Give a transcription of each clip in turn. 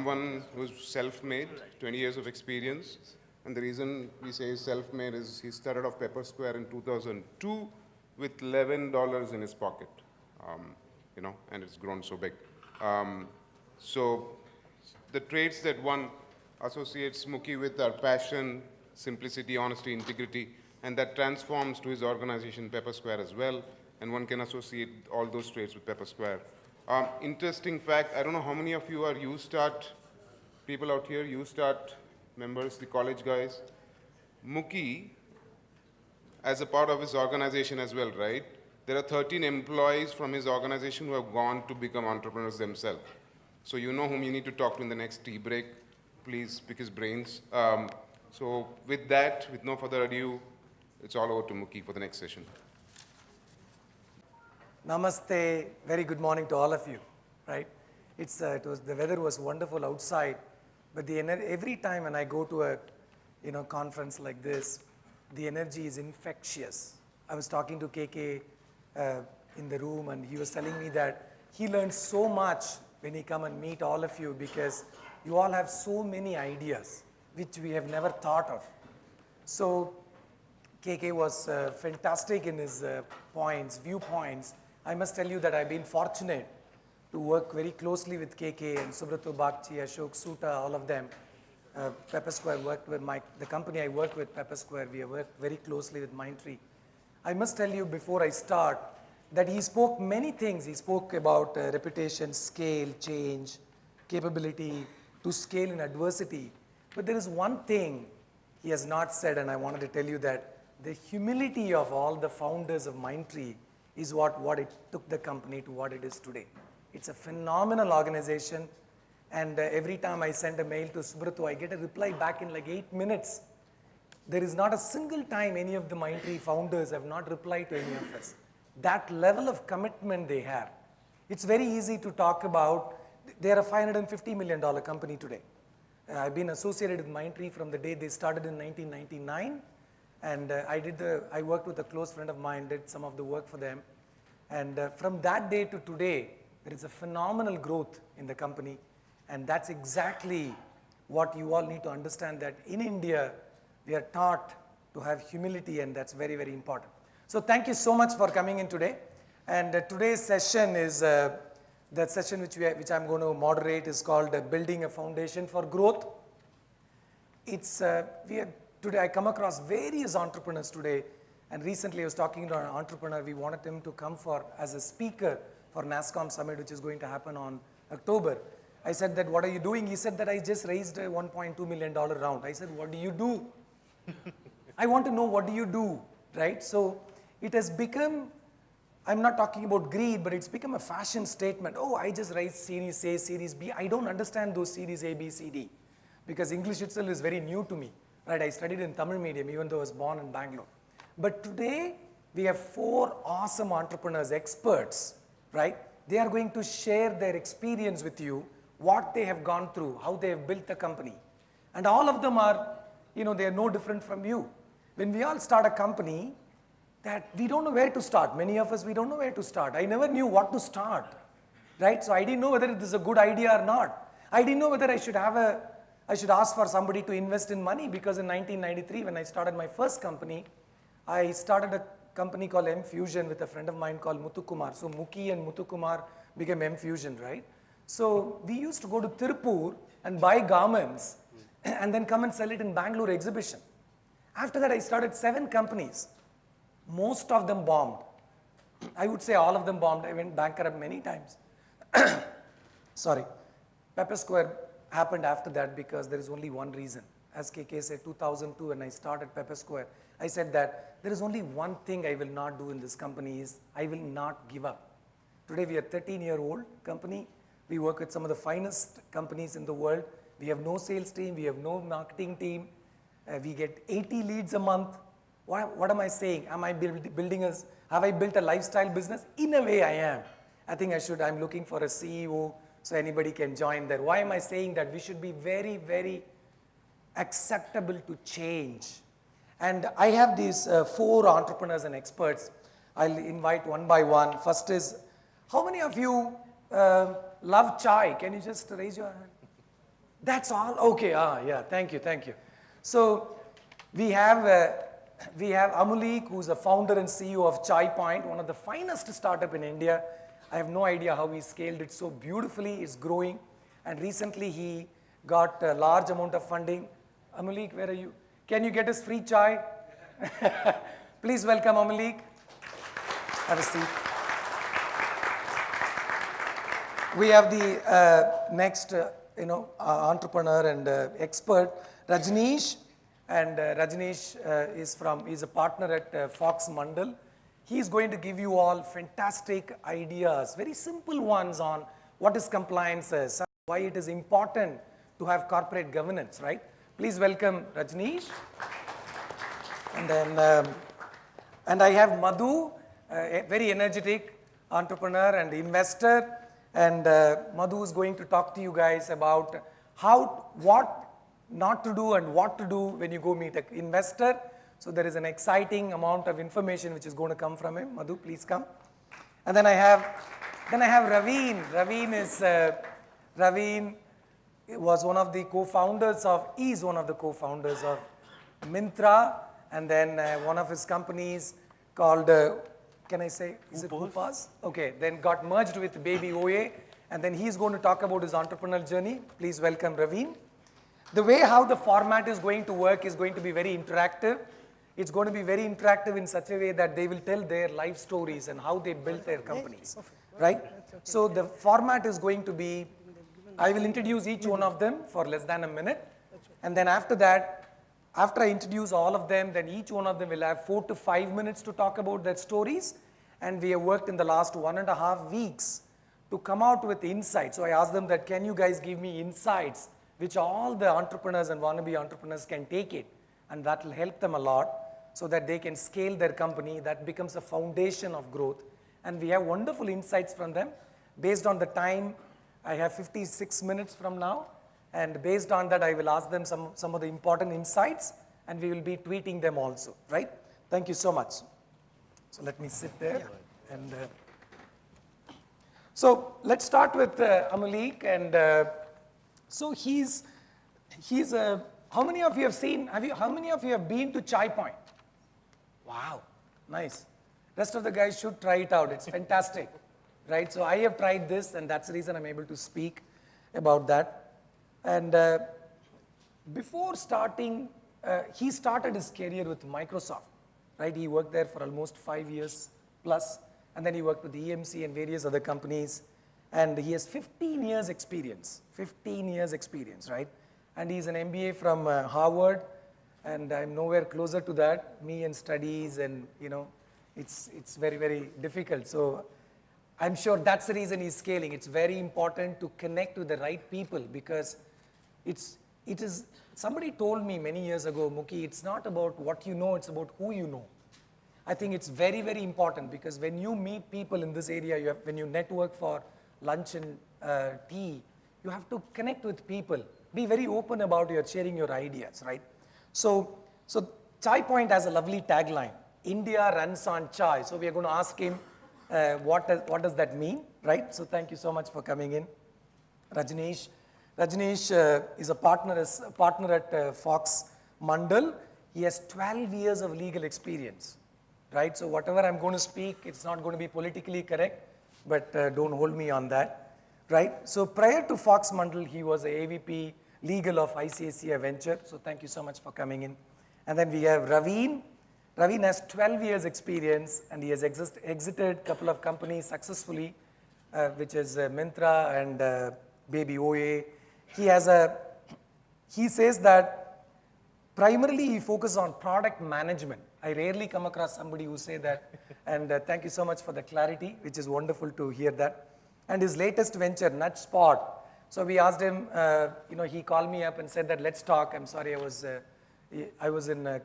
Someone who's self-made, 20 years of experience. And the reason we say self-made is he started off Pepper Square in 2002 with $11 in his pocket, and it's grown so big. So the traits that one associates Mookie with are passion, simplicity, honesty, integrity, and that transforms to his organization, Pepper Square, as well. And one can associate all those traits with Pepper Square. Interesting fact, I don't know how many of you are UStart people out here, UStart members, the college guys. Mookie, as a part of his organization as well, right? There are 13 employees from his organization who have gone to become entrepreneurs themselves. So you know whom you need to talk to in the next tea break. Please pick his brains. So with that, with no further ado, it's all over to Mookie for the next session. Namaste, very good morning to all of you, right? The weather was wonderful outside, but every time when I go to a conference like this, the energy is infectious. I was talking to KK in the room, and he was telling me that he learned so much when he come and meet all of you, because you all have so many ideas which we have never thought of. So KK was fantastic in his viewpoints. I must tell you that I've been fortunate to work very closely with KK and Subrata Bagchi, Ashok Soota, all of them. Pepper Square worked with the company I work with, Pepper Square, we have worked very closely with Mindtree. I must tell you before I start that he spoke many things. He spoke about reputation, scale, change, capability, to scale in adversity. But there is one thing he has not said, and I wanted to tell you that the humility of all the founders of Mindtree is what it took the company to what it is today. It's a phenomenal organization, and every time I send a mail to Subrata, I get a reply back in like 8 minutes. There is not a single time any of the Mindtree founders have not replied to any of us. That level of commitment they have. It's very easy to talk about. They are a $550 million company today. I've been associated with Mindtree from the day they started in 1999. And I worked with a close friend of mine, did some of the work for them. And from that day to today, there is a phenomenal growth in the company. And that's exactly what you all need to understand, that in India, we are taught to have humility, and that's very, very important. So thank you so much for coming in today. And today's session is, that session which I'm going to moderate is called Building a Foundation for Growth. Today I come across various entrepreneurs today, and recently I was talking to an entrepreneur. We wanted him to come as a speaker for NASSCOM Summit, which is going to happen on October. I said that, what are you doing? He said that I just raised a $1.2 million round. I said, what do you do? I want to know, what do you do, right? So it has become, I'm not talking about greed, but it's become a fashion statement. Oh, I just raised Series A, Series B. I don't understand those Series A, B, C, D, because English itself is very new to me. Right, I studied in Tamil medium, even though I was born in Bangalore. But today, we have 4 awesome entrepreneurs, experts, right? They are going to share their experience with you, what they have gone through, how they have built the company. And all of them are, they are no different from you. When we all start a company, that we don't know where to start. Many of us, we don't know where to start. I never knew what to start, right? So I didn't know whether this is a good idea or not. I didn't know whether I should ask for somebody to invest in money, because in 1993, when I started my first company, I started a company called M-Fusion with a friend of mine called Muthukumar. So Mookie and Muthukumar became M-Fusion, right? So we used to go to Tirupur and buy garments and then come and sell it in Bangalore exhibition. After that, I started 7 companies. Most of them bombed. I would say all of them bombed. I went bankrupt many times. Sorry. Pepper Square happened after that because there is only one reason. As KK said, 2002, when I started Pepper Square, I said that there is only one thing I will not do in this company is I will not give up. Today we are a 13-year-old company. We work with some of the finest companies in the world. We have no sales team. We have no marketing team. We get 80 leads a month. What am I saying? Am I have I built a lifestyle business? In a way I am. I think I'm looking for a CEO so anybody can join there. Why am I saying that? We should be very, very acceptable to change. And I have these 4 entrepreneurs and experts. I'll invite one by one. First is, how many of you love chai? Can you just raise your hand? That's all? Okay, yeah, thank you, thank you. So we have Amulik, who's a founder and CEO of Chai Point, one of the finest startup in India. I have no idea how he scaled it so beautifully. It's growing. And recently he got a large amount of funding. Amulik, where are you? Can you get us free chai? Please welcome Amulik. Have a seat. We have the next, entrepreneur and expert, Rajneesh. And Rajneesh is a partner at Fox Mandal. He is going to give you all fantastic ideas, very simple ones on what is compliance is, why it is important to have corporate governance, right? Please welcome Rajneesh. And then, and I have Madhu, a very energetic entrepreneur and investor. And Madhu is going to talk to you guys about what not to do and what to do when you go meet an investor. So there is an exciting amount of information which is going to come from him. Madhu, please come. And then I have Raveen. Raveen was one of the co-founders of Myntra, and then one of his companies called, can I say, is it Hoopers? Okay, then got merged with Baby OA, and then he's going to talk about his entrepreneurial journey. Please welcome Raveen. The way how the format is going to work is going to be very interactive. It's going to be very interactive in such a way that they will tell their life stories and how they built their companies, right? So the format is going to be, I will introduce each one of them for less than a minute. And then after that, after I introduce all of them, then each one of them will have 4 to 5 minutes to talk about their stories. And we have worked in the last 1.5 weeks to come out with insights. So I asked them that, can you guys give me insights which all the entrepreneurs and wannabe entrepreneurs can take it, and that will help them a lot so that they can scale their company. That becomes a foundation of growth. And we have wonderful insights from them. Based on the time, I have 56 minutes from now, and based on that, I will ask them some of the important insights, and we will be tweeting them also, right? Thank you so much. So let me sit there. And so let's start with Amulik. And so he's how many of you have seen, how many of you have been to Chai Point? Wow, nice. Rest of the guys should try it out. It's fantastic, right? So I have tried this, and that's the reason I'm able to speak about that. And before starting, he started his career with Microsoft, right? He worked there for almost 5 years plus, and then he worked with EMC and various other companies. And he has 15 years experience, right? And he's an MBA from Harvard, and I'm nowhere closer to that. Me and studies, and it's very, very difficult. So I'm sure that's the reason he's scaling. It's very important to connect with the right people, because it is, somebody told me many years ago, Mukhi, it's not about what you know, it's about who you know. I think it's very, very important, because when you meet people in this area, when you network for lunch and tea, you have to connect with people. Be very open about sharing your ideas, right? So Chai Point has a lovely tagline, India runs on chai. So we are going to ask him what does that mean, right? So thank you so much for coming in. Rajneesh is a partner at Fox Mandal. He has 12 years of legal experience, right? So whatever I'm going to speak, it's not going to be politically correct, but don't hold me on that, right? So prior to Fox Mandal, he was a AVP legal of ICICI Venture. So thank you so much for coming in. And then we have Raveen. Raveen has 12 years experience, and he has exited a couple of companies successfully, which is Myntra and Baby OA. He says that primarily he focuses on product management. I rarely come across somebody who say that. And thank you so much for the clarity, which is wonderful to hear that. And his latest venture, NudgeSpot. So we asked him, he called me up and said that let's talk. I'm sorry, I was in LA.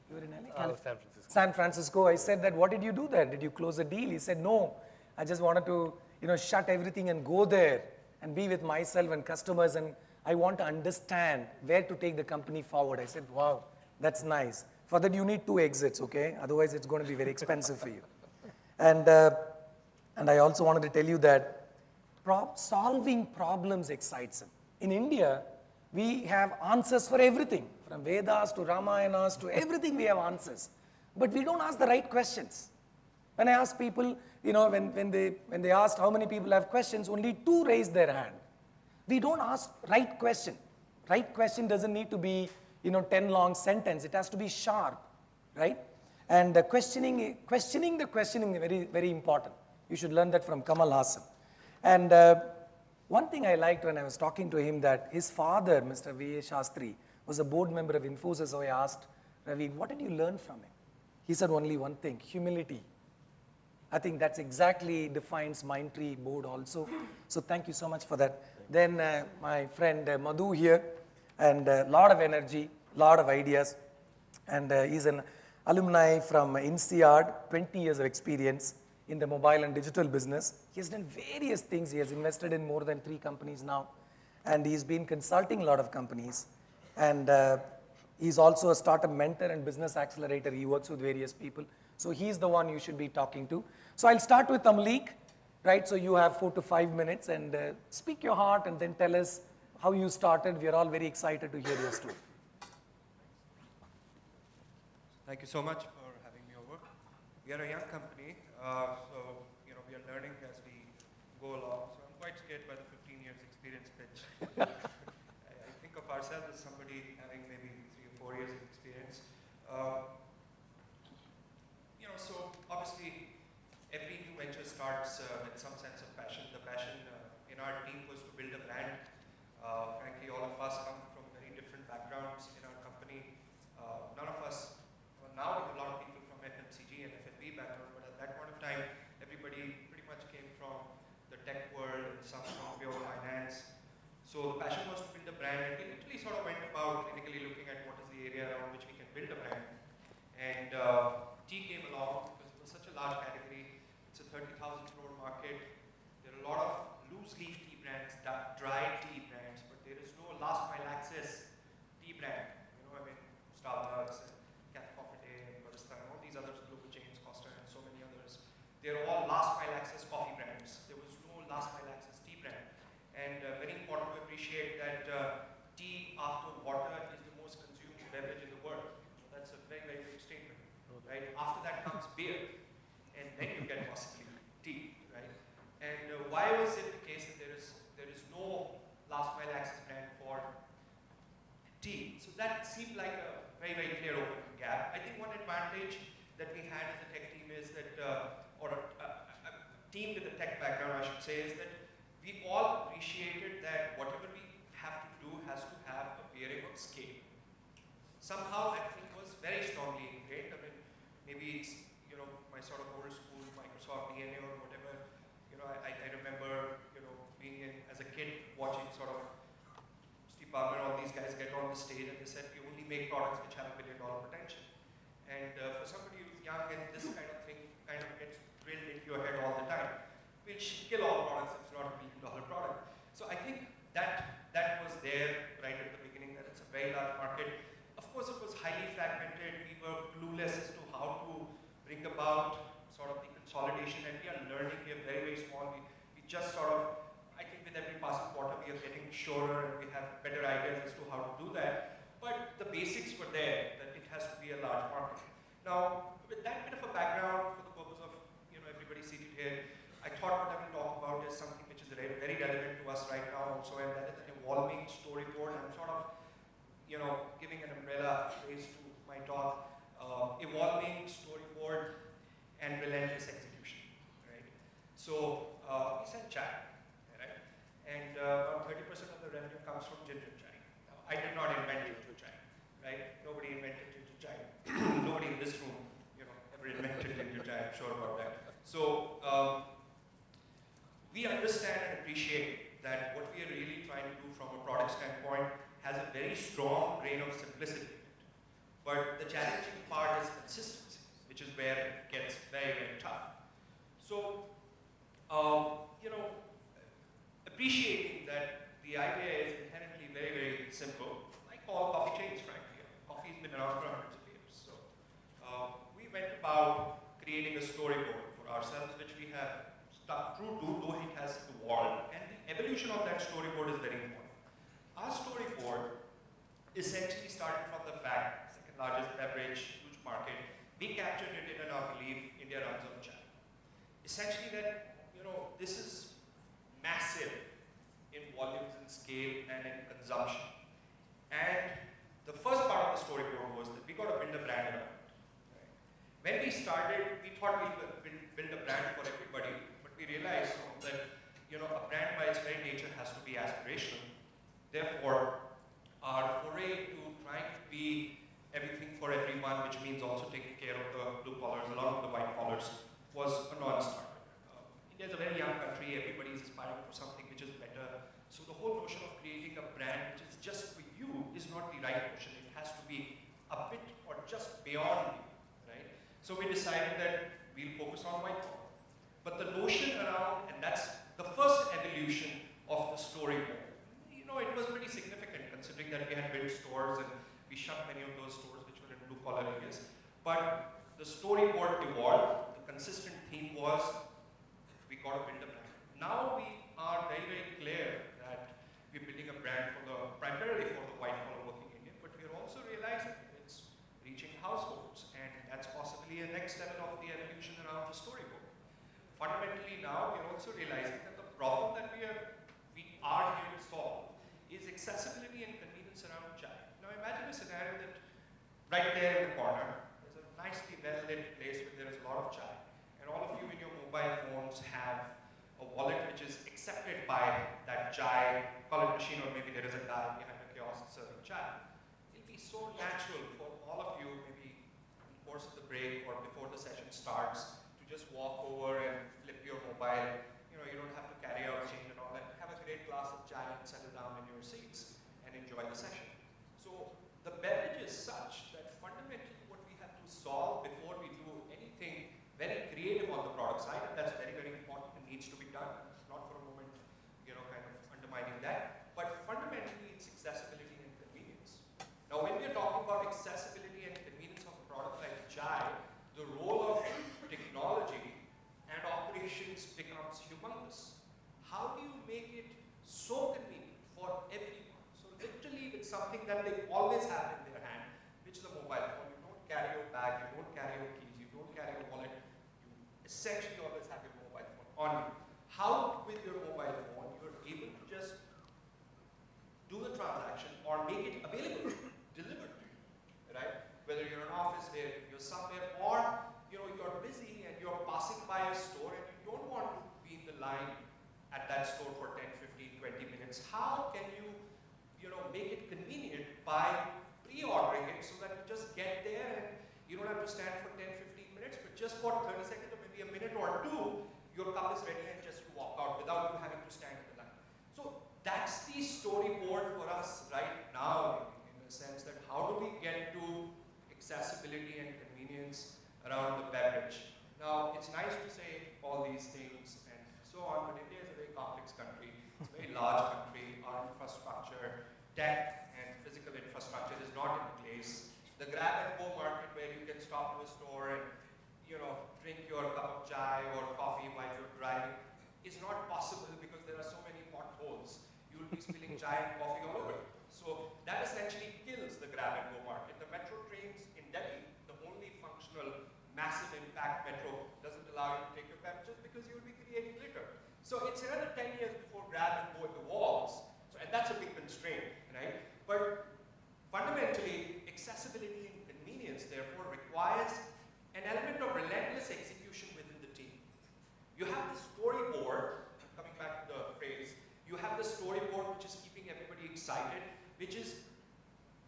You were in LA? San Francisco. San Francisco. I said that, what did you do there? Did you close a deal? He said, no, I just wanted to, shut everything and go there and be with myself and customers, and I want to understand where to take the company forward. I said, wow, that's nice. For that, you need 2 exits, okay? Otherwise, it's going to be very expensive for you. And I also wanted to tell you that solving problems excites him. In India, we have answers for everything, from Vedas to Ramayanas to everything we have answers. But we don't ask the right questions. When I ask people, when they asked how many people have questions, only 2 raised their hand. We don't ask right question. Right question doesn't need to be, 10 long sentence. It has to be sharp, right? And questioning the questioning is very, very important. You should learn that from Kamal Hassan. And one thing I liked when I was talking to him, that his father, Mr. V.A. Shastri, was a board member of Infosys. So I asked Ravi, what did you learn from him? He said only one thing: humility. I think that's exactly defines Mindtree board also. So thank you so much for that. Then my friend Madhu here, and a lot of energy, lot of ideas. And he's an alumni from INSEAD, 20 years of experience in the mobile and digital business. He has done various things. He has invested in more than 3 companies now. And he's been consulting a lot of companies. And he's also a startup mentor and business accelerator. He works with various people. So he's the one you should be talking to. So I'll start with Amleek, right? So you have 4 to 5 minutes, and speak your heart and then tell us how you started. We are all very excited to hear your story. Thank you so much for having me over. We are a young company, so we are learning as we go along. So I'm quite scared by the 15 years experience pitch. I think of ourselves as somebody having maybe 3 or 4 years of experience. So obviously every new venture starts with some sense of passion. The passion in our team was to build a brand. Frankly, all of us come from very different backgrounds in our company. None of us, now we have a lot of people from FMCG and F&B background, but at that point of time, everybody pretty much came from the tech world and some from pure finance. So the passion was to build a brand, and we literally sort of went about clinically looking at what is the area around which we can build a brand. And tea came along because it was such a large category. It's a 30,000 crore market. There are a lot of loose leaf tea brands, dry tea brands, but there is no last mile access tea brand. Starbucks and Cafe Coffee Day and Barista and all these other global chains, Costa and so many others. They're all last mile access coffee brands. There was no last mile access tea brand. And very important to appreciate that tea after water is the most consumed beverage in the world. So that's a very, very big statement, right? After that comes beer, and then you get possibly tea, right? And why was it the case that there is no last mile access brand for tea? So that seemed like a very, very clear open gap. I think one advantage that we had as a tech team is that, or a team with a tech background, I should say, is that we all appreciated that whatever we have to do has to have a bearing of scale. Somehow that thing was very strongly ingrained. I mean, maybe it's, my sort of old school Microsoft DNA or whatever. I remember, being as a kid watching sort of Steve Ballmer and all these guys get on the stage, and they said, we only make products which have $1 billion potential. And for somebody who's young, and this kind of thing kind of gets drilled into your head all the time, we'll kill all products if it's not $1 billion product. So I think that was there right at the beginning, that it's a very large market. Of course, it was highly fragmented. We were clueless as to how to bring about sort of the consolidation, and we are learning. We are very, very small. We just sort of, I think with every passing quarter, we are getting surer and we have better ideas as to how to do that. But the basics were there, that it has to be a large market. Now, with that bit of a background, for the purpose of everybody seated here, I thought what I will talk about is something which is very, very relevant to us right now also, and that is an evolving storyboard. I'm sort of, giving an umbrella phrase to my talk, evolving storyboard and relentless execution, right? So, we sell chai, right? And about 30% of the revenue comes from ginger chai. Now, I did not invent ginger chai, right? Nobody invented ginger chai. Nobody in this room, ever invented ginger chai, I'm sure about that. So, we understand and appreciate that what we are really trying to do from a product standpoint has a very strong grain of simplicity in it. But the challenging part is consistency, which is where it gets very, very tough. So, appreciating that the idea is inherently very, very simple, like all coffee chains, frankly. Coffee's been around for hundreds of years. So, we went about creating a storyboard for ourselves, which we have stuck true to, though it has evolved. And the evolution of that storyboard is very important. essentially that, this is massive in volumes and scale and in consumption. And the first part of the storyboard was that we got to build a brand around it. Right? When we started, we thought we would build a brand for everybody, but we realized that a brand by its very nature has to be aspirational. Therefore, our foray to trying to be everything for everyone, which means also taking care of the blue collars, a lot of the white collars, was a non-starter. India is a very young country, everybody is aspiring for something which is better. So the whole notion of creating a brand which is just for you is not the right notion. It has to be a bit or just beyond you, right? So we decided that we'll focus on white collar. But the notion around, and that's the first evolution of the storyboard. It was pretty significant considering that we had built stores and we shut many of those stores which were in blue collar areas. But the storyboard evolved. The consistent theme was we got to build a brand. Now we are very, very clear that we're building a brand primarily for the white collar working Indian, but we're also realizing it's reaching households, and that's possibly a next level of the evolution around the storyboard. Fundamentally now we're also realizing that the problem that we are here to solve is accessibility and convenience around chai. Now imagine a scenario that right there in the corner, there's a nicely well-lit place where there is a lot of chai, and all of you in your mobile phones have a wallet which is accepted by that chai, call it machine, or maybe there is a guy behind a kiosk serving chai. It'll be so natural for all of you, maybe in the course of the break or before the session starts, to just walk over and flip your mobile. You don't have to carry out change and all that. Have a great glass of chai and settle down in your seats and enjoy the session. So the beverage is such that fundamentally what we have to solve before we do anything very creative on the product side, and that's very, very important and needs to be done. Not for a moment, kind of undermining that. But fundamentally, it's accessibility and convenience. Now, when we're talking about accessibility and convenience of a product like chai, the role of technology and operations becomes humongous. How do you make it so convenient for everyone? So literally with something that they always have in their hand, which is a mobile phone. You don't carry your bag, you don't carry your keys, you don't carry your wallet. You essentially always have your mobile phone on you. How with your mobile phone you're able to just do the transaction or make it available, delivered to you, right? Whether you're in an office, you're somewhere, or you're busy and you're passing by a store and you don't want to be in the line at that store for 10, 15, 20 minutes. How can you, make it convenient by pre-ordering it so that you just get there and you don't have to stand for 10, 15 minutes, but just for 30 seconds or maybe a minute or two, your cup is ready and just you walk out without you having to stand in the line. So that's the storyboard for us right now, in the sense that how do we get to accessibility and convenience around the beverage. Now, it's nice to say all these things and so on, but India is a very complex country. It's a very large country. Our infrastructure, tech and physical infrastructure is not in place. The grab and go market where you can stop to a store and drink your cup of chai or coffee while you're driving is not possible because there are so many potholes. You will be spilling chai and coffee all over. So that essentially kills the grab and go market. The metro trains in Delhi, the only functional massive impact metro, doesn't allow you to take your beverages because you will be creating litter. So it's another 10 years before grab and go evolves. And that's a big constraint, right? But fundamentally, accessibility and convenience, therefore, requires an element of relentless execution within the team. You have the storyboard, coming back to the phrase, you have the storyboard which is keeping everybody excited, which is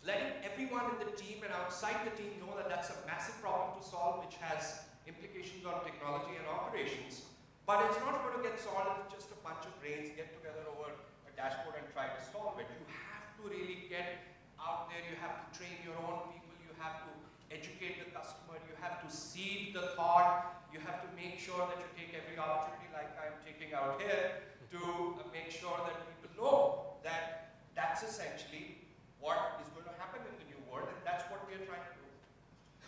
letting everyone in the team and outside the team know that that's a massive problem to solve, which has implications on technology and operations. But it's not going to get solved if just a bunch of brains get together over a dashboard and try to solve it. You have to really get out there, you have to train your own people, you have to educate the customer, you have to seed the thought, you have to make sure that you take every opportunity like I'm taking out here to make sure that people know that that's essentially what is going to happen in the new world, and that's what we are trying to do.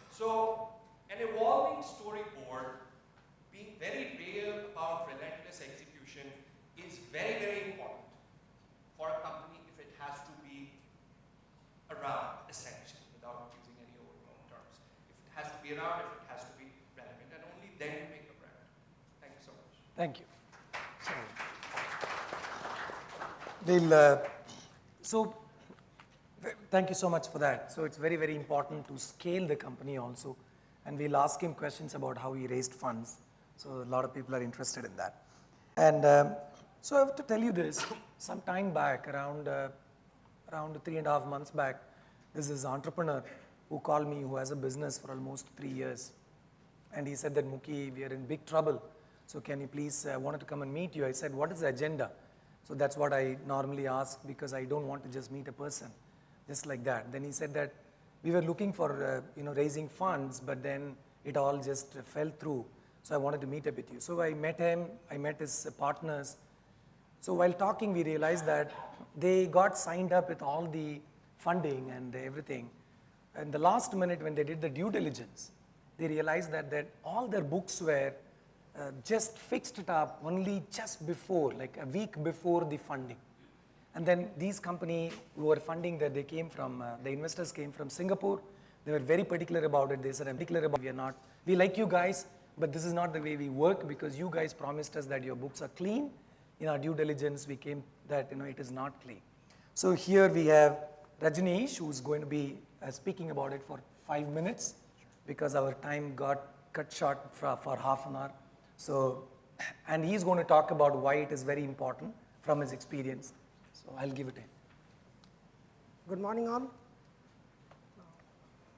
So, an evolving storyboard, being very real about relentless execution, is very, very important for a company if it has to be around, essentially, without using any overblown terms. If it has to be around, if it has to be relevant, and only then you make a brand. Thank you so much. Thank you. Thank you so much for that. So it's very, very important to scale the company also. And we'll ask him questions about how he raised funds. So a lot of people are interested in that. And so I have to tell you this, some time back, around 3.5 months back, this is an entrepreneur who called me who has a business for almost 3 years. And he said that, Mukhi, we are in big trouble. So can you please, I wanted to come and meet you. I said, what is the agenda? So that's what I normally ask because I don't want to just meet a person, just like that. Then he said that we were looking for, raising funds, but then it all just fell through. So I wanted to meet up with you. So I met him, I met his partners. So while talking, we realized that they got signed up with all the funding and everything. And the last minute when they did the due diligence, they realized that all their books were just fixed it up only just before, like a week before the funding. And then these company who were funding that they came from, the investors came from Singapore. They were very particular about it. They said, I'm particular about we like you guys, but this is not the way we work because you guys promised us that your books are clean. In our due diligence, we came that, it is not clean. So here we have Rajneesh, who's going to be speaking about it for 5 minutes because our time got cut short for half an hour. So, and he's going to talk about why it is very important from his experience. So I'll give it to him. Good morning, all.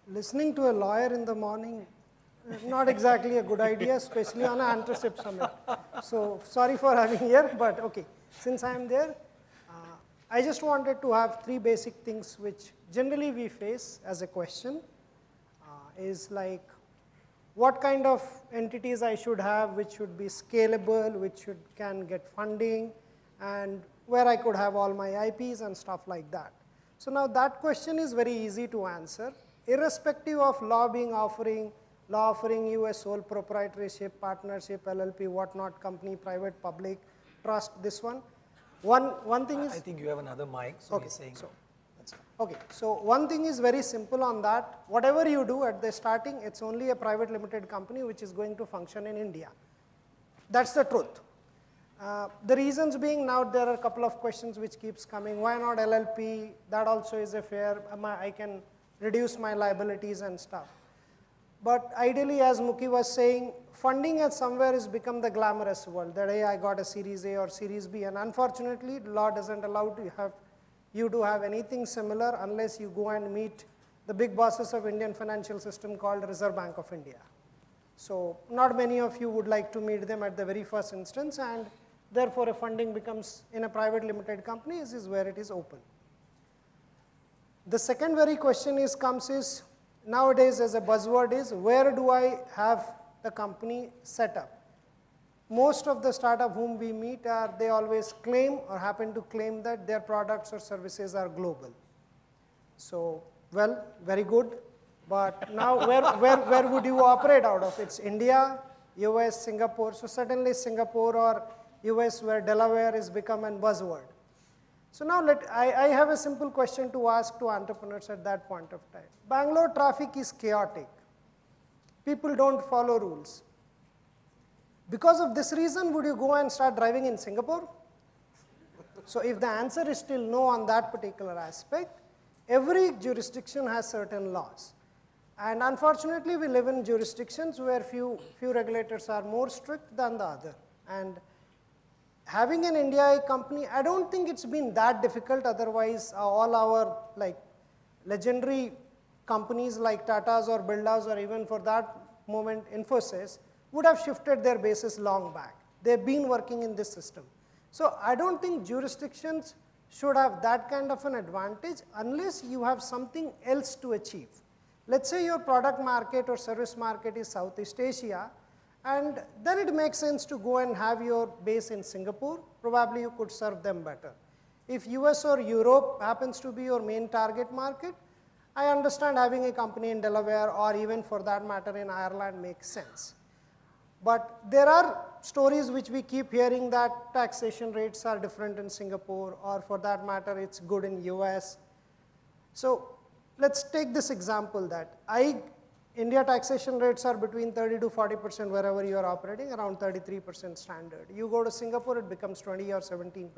Listening to a lawyer in the morning is not exactly a good idea, especially on an Antracip summit. So sorry for having here, but okay. Since I am there, I just wanted to have 3 basic things which generally we face as a question is like, what kind of entities I should have, which should be scalable, which can get funding, and where I could have all my IPs and stuff like that. So now that question is very easy to answer, irrespective of law offering you a sole proprietorship, partnership, LLP, whatnot, company, private, public, trust, this one. One thing is... I think you have another mic, so okay, he's saying... So, okay, so one thing is very simple on that. Whatever you do at the starting, it's only a private limited company which is going to function in India. That's the truth. The reasons being, now there are a couple of questions which keeps coming. Why not LLP? That also is a fair, I can reduce my liabilities and stuff. But ideally, as Mukhi was saying, funding at somewhere has become the glamorous world. That, hey, I got a Series A or Series B, and unfortunately, the law doesn't allow you to have anything similar unless you go and meet the big bosses of Indian financial system called Reserve Bank of India. So not many of you would like to meet them at the very first instance, and therefore a funding becomes in a private limited company is where it is open. The second very question comes is, nowadays as a buzzword is, where do I have the company set up? Most of the startup whom we meet they always claim or happen to claim that their products or services are global. So, well, very good. But now where would you operate out of? It's India, US, Singapore. So certainly Singapore or US where Delaware has become a buzzword. So now I have a simple question to ask to entrepreneurs at that point of time. Bangalore traffic is chaotic. People don't follow rules. Because of this reason, would you go and start driving in Singapore? So if the answer is still no on that particular aspect, every jurisdiction has certain laws. And unfortunately, we live in jurisdictions where few regulators are more strict than the other. And having an India company, I don't think it's been that difficult. Otherwise, all our legendary companies like Tata's or Birla's or even for that moment Infosys would have shifted their bases long back. They've been working in this system. So I don't think jurisdictions should have that kind of an advantage unless you have something else to achieve. Let's say your product market or service market is Southeast Asia, and then it makes sense to go and have your base in Singapore. Probably you could serve them better. If US or Europe happens to be your main target market, I understand having a company in Delaware or even for that matter in Ireland makes sense. But there are stories which we keep hearing that taxation rates are different in Singapore, or for that matter, it's good in US. So let's take this example that I India taxation rates are between 30 to 40% wherever you are operating, around 33% standard. You go to Singapore, it becomes 20 or 17%.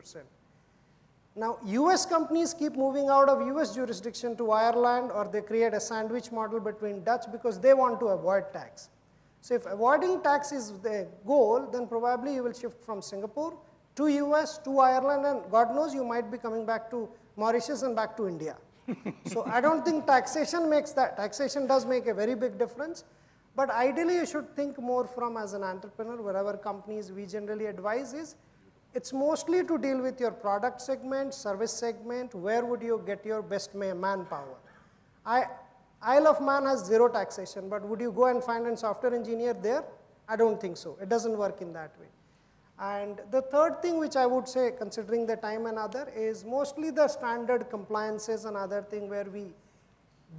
Now, US companies keep moving out of US jurisdiction to Ireland, or they create a sandwich model between Dutch because they want to avoid tax. So if avoiding tax is the goal, then probably you will shift from Singapore to US, to Ireland, and God knows you might be coming back to Mauritius and back to India. So I don't think taxation makes that. Taxation does make a very big difference. But ideally, you should think more from as an entrepreneur, wherever companies we generally advise is, it's mostly to deal with your product segment, service segment, where would you get your best manpower. Isle of Man has zero taxation, but would you go and find a software engineer there? I don't think so. It doesn't work in that way. And the third thing which I would say, considering the time and other, is mostly the standard compliances and other thing where we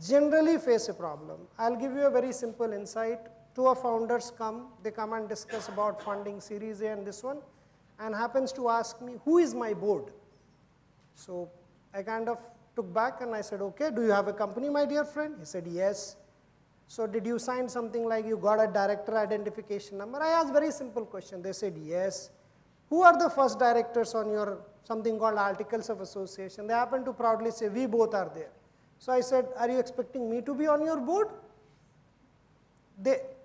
generally face a problem. I'll give you a very simple insight. Two of founders come, they come and discuss about funding Series A and this one, and happens to ask me, who is my board? So I kind of took back and I said, okay, do you have a company, my dear friend? He said, yes. So did you sign something like you got a director identification number? I asked very simple question. They said, yes. Who are the first directors on your something called Articles of Association? They happen to proudly say, we both are there. So I said, are you expecting me to be on your board?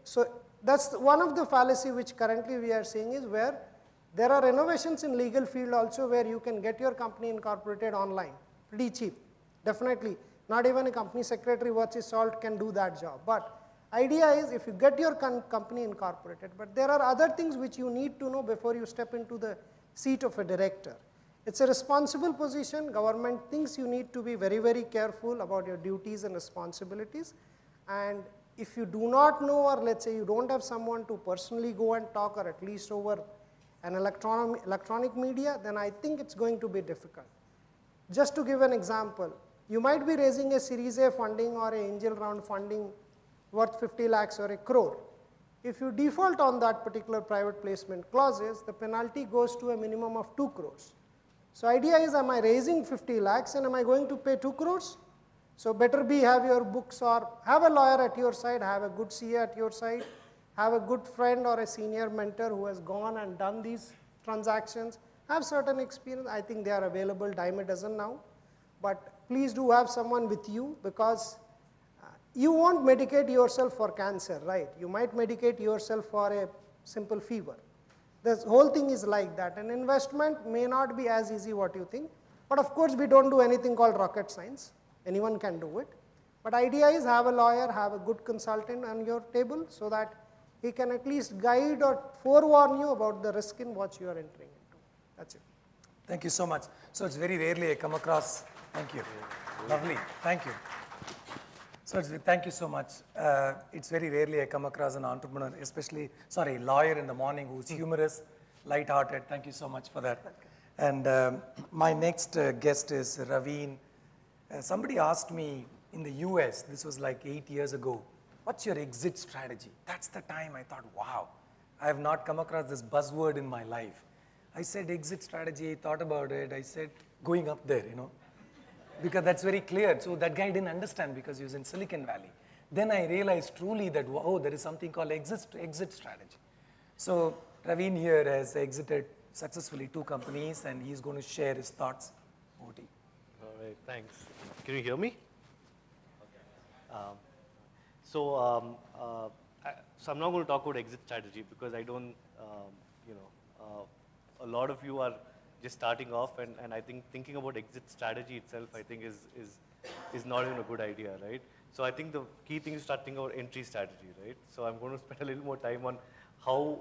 So that's one of the fallacy which currently we are seeing is where there are innovations in legal field also where you can get your company incorporated online, pretty cheap, definitely. Not even a company secretary worth his salt can do that job. But idea is if you get your company incorporated, but there are other things which you need to know before you step into the seat of a director. It's a responsible position. Government thinks you need to be very, very careful about your duties and responsibilities. And if you do not know, or let's say you don't have someone to personally go and talk, or at least over an electronic media, then I think it's going to be difficult. Just to give an example, you might be raising a Series A funding or an angel round funding worth 50 lakhs or a crore. If you default on that particular private placement clauses, the penalty goes to a minimum of 2 crores. So idea is, am I raising 50 lakhs and am I going to pay 2 crores? So better be have your books or have a lawyer at your side, have a good CA at your side, have a good friend or a senior mentor who has gone and done these transactions, have certain experience. I think they are available dime a dozen now. But please do have someone with you, because you won't medicate yourself for cancer, right? You might medicate yourself for a simple fever. The whole thing is like that. An investment may not be as easy what you think, but of course we don't do anything called rocket science. Anyone can do it. But idea is have a lawyer, have a good consultant on your table so that he can at least guide or forewarn you about the risk in what you are entering into. That's it. Thank you so much. So it's very rarely I come across, thank you. Lovely, thank you. So thank you so much. It's very rarely I come across an entrepreneur, especially, lawyer in the morning who's humorous, light-hearted. Thank you so much for that. And my next guest is Raveen. Somebody asked me in the US, this was like 8 years ago, what's your exit strategy? That's the time I thought, wow, I have not come across this buzzword in my life. I said exit strategy, I thought about it, I said going up there, because that's very clear. So that guy didn't understand because he was in Silicon Valley. Then I realized truly that, oh, there is something called exit strategy. So Raveen here has exited successfully 2 companies and he's going to share his thoughts. Over to you. All right, thanks. Can you hear me? Okay. So I'm not going to talk about exit strategy because I don't, a lot of you are just starting off, and I think thinking about exit strategy itself, I think is not even a good idea, right? So I think the key thing is to start thinking about entry strategy, right? So I'm going to spend a little more time on how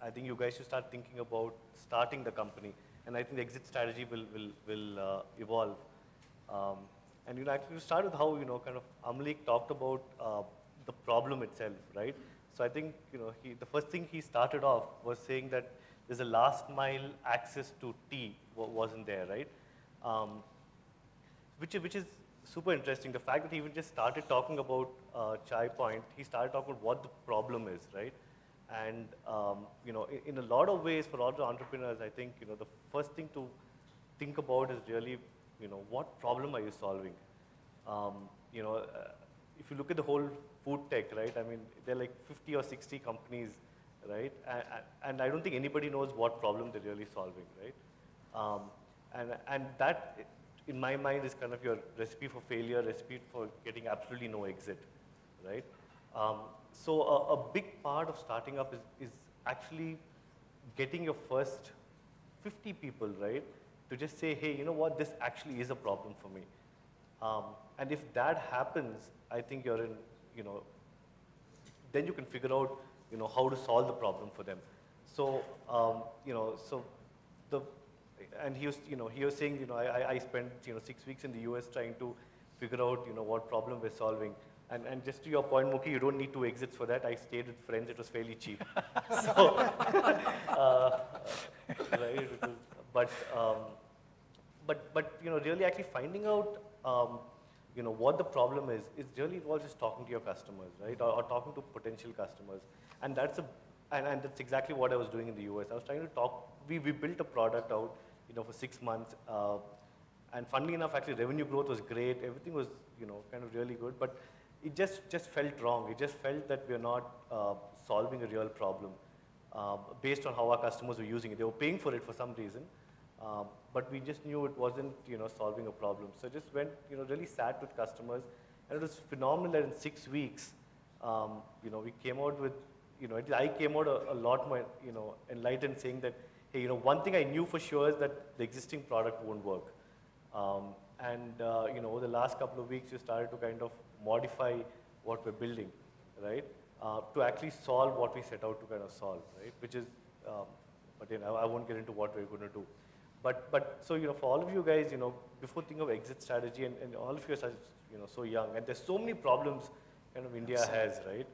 I think you guys should start thinking about starting the company, and I think the exit strategy will evolve. And actually to start with how kind of Amlik talked about the problem itself, right? So I think the first thing he started off was saying that there's a last mile access to tea wasn't there, right? Which is super interesting. The fact that he even just started talking about Chai Point, he started talking about what the problem is, right? And in a lot of ways for all the entrepreneurs, I think the first thing to think about is really what problem are you solving? if you look at the whole food tech, right? I mean, there are like 50 or 60 companies, right? And I don't think anybody knows what problem they're really solving, right? And that, in my mind, is kind of your recipe for failure, recipe for getting absolutely no exit, right? So a big part of starting up is actually getting your first 50 people, right, to just say, hey, you know what, this actually is a problem for me. And if that happens, I think you're in, you know, then you can figure out, you know, how to solve the problem for them. So, you know, so and he was, you know, he was saying, you know, I spent, you know, 6 weeks in the US trying to figure out, you know, what problem we're solving. And just to your point, Mukhi, you don't need 2 exits for that. I stayed with friends, it was fairly cheap. So, right, but you know, really actually finding out, you know, what the problem is really involves just talking to your customers, right, or talking to potential customers. And that's and that's exactly what I was doing in the US. I was trying to talk, we built a product out, you know, for 6 months, and funnily enough, actually revenue growth was great, everything was, you know, kind of really good, but it just felt wrong. It just felt that we're not solving a real problem based on how our customers were using it. They were paying for it for some reason, but we just knew it wasn't, you know, solving a problem. So I just went, you know, really sat with customers, and it was phenomenal that in 6 weeks, you know, we came out with, you know, I came out a lot more, you know, enlightened, saying that, hey, you know, one thing I knew for sure is that the existing product won't work. You know, over the last couple of weeks, we started to kind of modify what we're building, right, to actually solve what we set out to kind of solve, right, which is, but you know, I won't get into what we're going to do. But so, you know, for all of you guys, you know, before thinking of exit strategy, and all of you are, you know, so young, and there's so many problems kind of India has, right,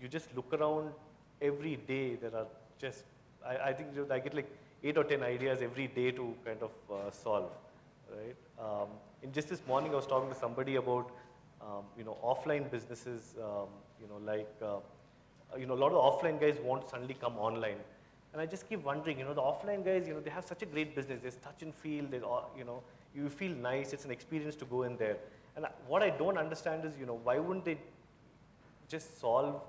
you just look around every day, there are just, I think I get like 8 or 10 ideas every day to kind of solve, right. And just this morning, I was talking to somebody about, you know, offline businesses, you know, like, you know, a lot of the offline guys want to suddenly come online. And I just keep wondering, you know, the offline guys, you know, they have such a great business. There's touch and feel, there's, you know, you feel nice. It's an experience to go in there. And what I don't understand is, you know, why wouldn't they just solve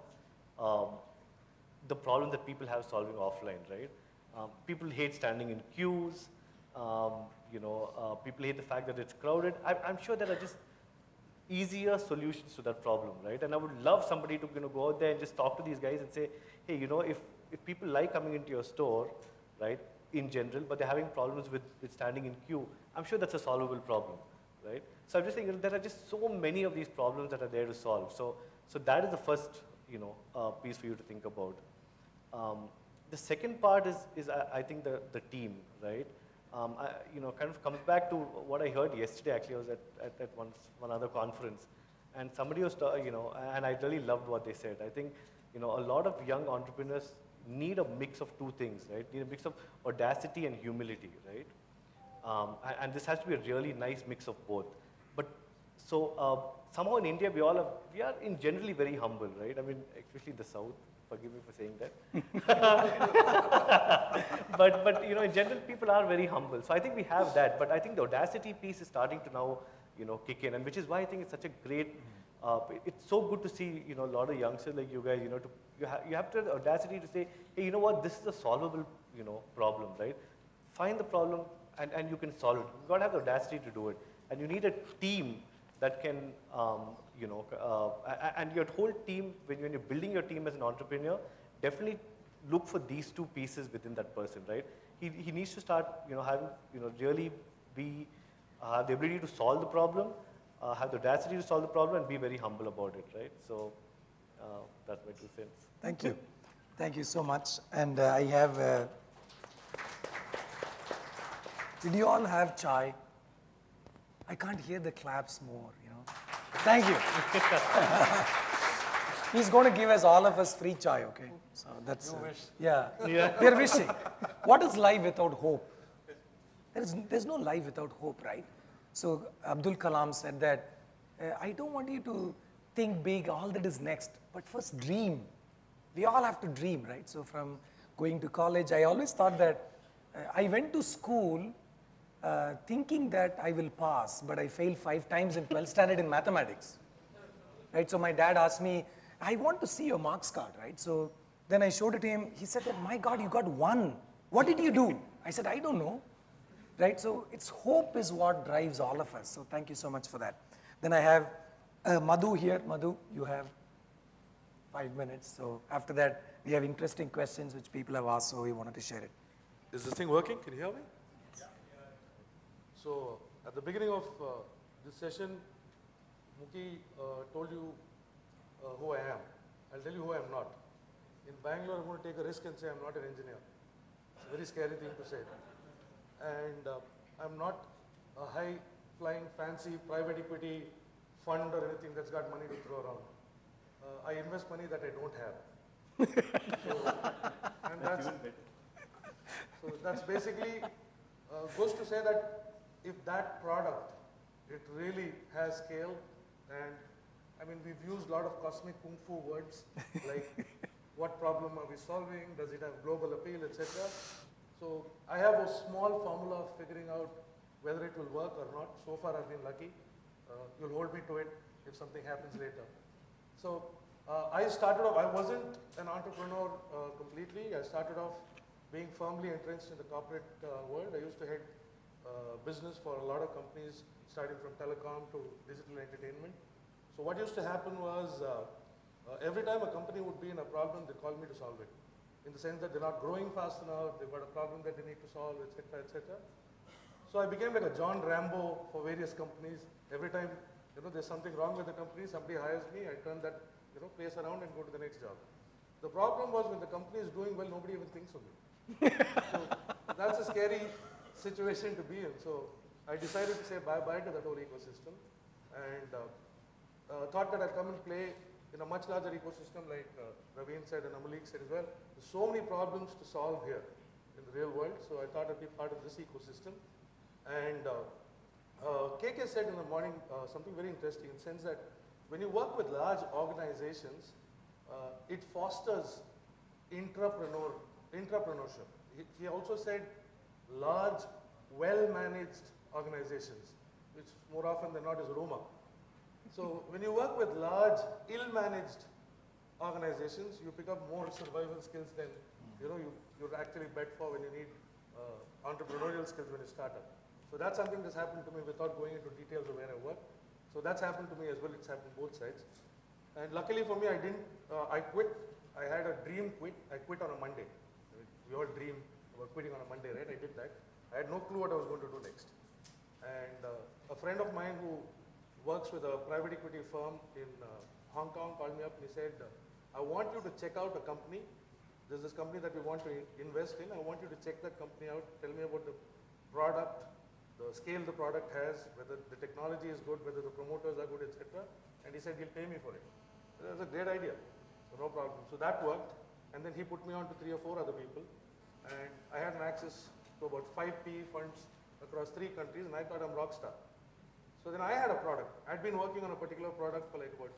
the problem that people have solving offline, right? People hate standing in queues. You know, people hate the fact that it's crowded. I'm sure there are just easier solutions to that problem, right? And I would love somebody to, you know, go out there and just talk to these guys and say, hey, you know, if people like coming into your store, right, in general, but they're having problems with standing in queue, I'm sure that's a solvable problem, right? So I'm just saying, you know, there are just so many of these problems that are there to solve. So that is the first, you know, piece for you to think about. The second part is I think the team, right? You know, kind of comes back to what I heard yesterday. Actually, I was at one other conference, and somebody was, you know, and I really loved what they said. I think, you know, a lot of young entrepreneurs need a mix of 2 things, right? Need a mix of audacity and humility, right? And this has to be a really nice mix of both. But so somehow in India, we are in generally very humble, right? I mean, especially in the South. Forgive me for saying that. but you know, in general, people are very humble. So I think we have that. But I think the audacity piece is starting to now, you know, kick in, and which is why I think it's such a great. It's so good to see, you know, a lot of youngsters like you guys, you know, you have to have the audacity to say, hey, you know what, this is a solvable, you know, problem, right? Find the problem and you can solve it. You've got to have the audacity to do it, and you need a team that can, you know, and your whole team, when you're building your team as an entrepreneur, definitely look for these 2 pieces within that person, right? He needs to start, you know, having, you know, really be the ability to solve the problem, have the audacity to solve the problem, and be very humble about it, right? So that's my 2 cents. Thank you. Thank you so much. And I have, did you all have chai? I can't hear the claps more, you know. Thank you. He's going to give us, all of us, free chai, okay? So that's, yeah. We're wishing. What is life without hope? There's no life without hope, right? So Abdul Kalam said that, I don't want you to think big, all that is next, but first dream. We all have to dream, right? So from going to college, I always thought that I went to school thinking that I will pass, but I failed 5 times in 12th standard in mathematics. right? So my dad asked me, I want to see your marks card, right? So then I showed it to him. He said, that, my God, you got 1. What did you do? I said, I don't know, right? So it's hope is what drives all of us. So thank you so much for that. Then I have Madhu here. Madhu, you have 5 minutes. So after that, we have interesting questions which people have asked, so we wanted to share it. Is this thing working? Can you hear me? So, at the beginning of this session, Muki told you who I am. I'll tell you who I am not. In Bangalore, I'm going to take a risk and say I'm not an engineer. It's a very scary thing to say. And I'm not a high-flying, fancy private equity fund or anything that's got money to throw around. I invest money that I don't have. So that's basically goes to say that if that product, it really has scale, and I mean, we've used a lot of cosmic kung fu words like what problem are we solving, does it have global appeal, etc. So I have a small formula of figuring out whether it will work or not. So far I've been lucky. You'll hold me to it if something happens later. So I started off, I wasn't an entrepreneur completely. I started off being firmly entrenched in the corporate world. I used to head business for a lot of companies, starting from telecom to digital entertainment. So what used to happen was, every time a company would be in a problem, they called me to solve it. In the sense that they're not growing fast enough, they've got a problem that they need to solve, etc., etc. So I became like a John Rambo for various companies. Every time, there's something wrong with the company, somebody hires me, I turn that, place around and go to the next job. The problem was when the company is doing well, nobody even thinks of me. So that's a scary situation to be in. So I decided to say bye-bye to that whole ecosystem, and thought that I'd come and play in a much larger ecosystem like Raveen said and Amalik said as well. There's so many problems to solve here in the real world, so I thought I'd be part of this ecosystem. And KK said in the morning something very interesting in the sense that when you work with large organizations, it fosters entrepreneurship. He also said large, well-managed organizations, which more often than not is Roma. So when you work with large, ill-managed organizations, you pick up more survival skills than you're actually bet for when you need entrepreneurial skills when you start up. So that's something that's happened to me without going into details of where I work. So that's happened to me as well. It's happened both sides. And luckily for me, I didn't. I quit. I had a dream quit. I quit on a Monday. We all dream about quitting on a Monday, right? I did that. I had no clue what I was going to do next. And a friend of mine who works with a private equity firm in Hong Kong called me up and he said, I want you to check out a company. There's this company that we want to invest in. I want you to check that company out. Tell me about the product, the scale the product has, whether the technology is good, whether the promoters are good, etc. And he said he'll pay me for it. That was a great idea. So no problem. So that worked. And then he put me on to 3 or 4 other people. And I had an access to about 5 PE funds across 3 countries, and I thought I'm rock star. So then I had a product. I'd been working on a particular product for like about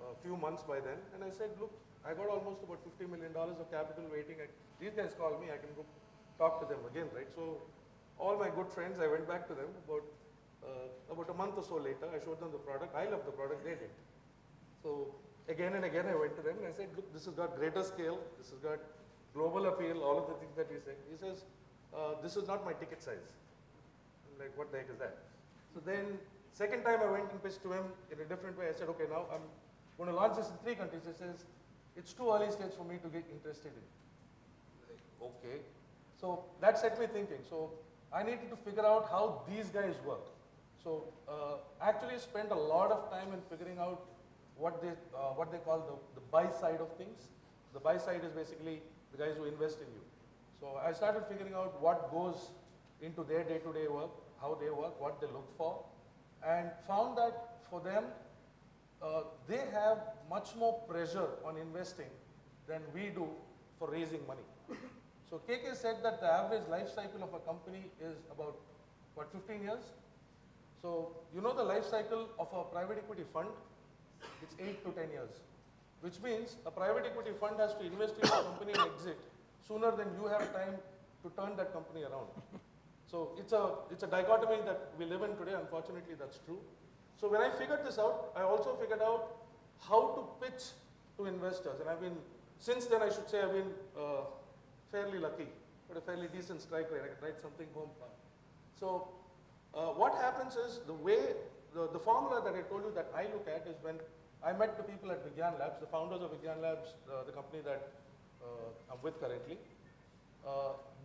a few months by then, and I said, look, I got almost about $50 million of capital waiting. These guys call me, I can go talk to them again, right? So all my good friends, I went back to them about a month or so later. I showed them the product. I loved the product, they did. So again and again I went to them and I said, look, this has got greater scale, this has got global appeal, all of the things that we say. He says, this is not my ticket size. I'm like, what the heck is that? So then, second time I went and pitched to him in a different way. I said, okay, now I'm going to launch this in 3 countries. He says, it's too early stage for me to get interested in. Like, okay. So that set me thinking. So I needed to figure out how these guys work. So actually spent a lot of time in figuring out what they call the buy side of things. The buy side is basically the guys who invest in you. So I started figuring out what goes into their day-to-day work, how they work, what they look for, and found that for them, they have much more pressure on investing than we do for raising money. So KK said that the average life cycle of a company is about, what, 15 years? So you know the life cycle of a private equity fund? It's 8 to 10 years, which means a private equity fund has to invest in a company and exit sooner than you have time to turn that company around. So it's a dichotomy that we live in today. Unfortunately, that's true. So when I figured this out, I also figured out how to pitch to investors. And since then I should say I've been fairly lucky, got a fairly decent strike rate. I can write something home. So what happens is the formula that I told you that I look at is when I met the people at Vigyan Labs, the founders of Vigyan Labs, the company that I'm with currently,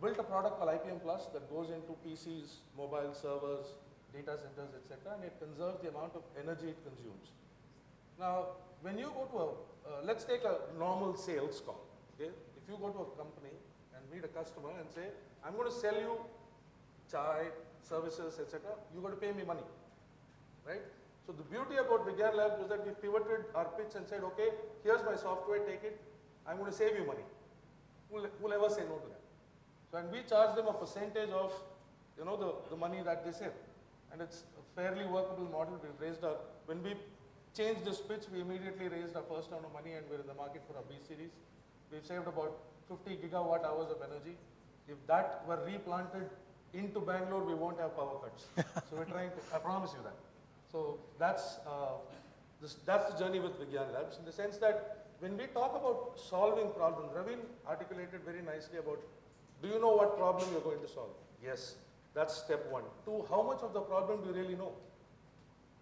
built a product called IPM Plus that goes into PCs, mobile servers, data centers, etc., and it conserves the amount of energy it consumes. Now, when you go to let's take a normal sales call. Okay? If you go to a company and meet a customer and say, I'm going to sell you chai, services, etc., you got to pay me money, right? So the beauty about Vigyan Labs was that we pivoted our pitch and said, okay, here's my software, take it. I'm going to save you money. Who'll ever say no to that? So, and we charge them a percentage of, the money that they save. And it's a fairly workable model. We've raised when we changed this pitch, we immediately raised our first round of money and we're in the market for our B series. We've saved about 50 gigawatt hours of energy. If that were replanted into Bangalore, we won't have power cuts. So we're trying to, I promise you that. So that's the journey with Vigyan Labs, in the sense that when we talk about solving problems, Ravin articulated very nicely about, do you know what problem you're going to solve? Yes, that's step one. Two, how much of the problem do you really know?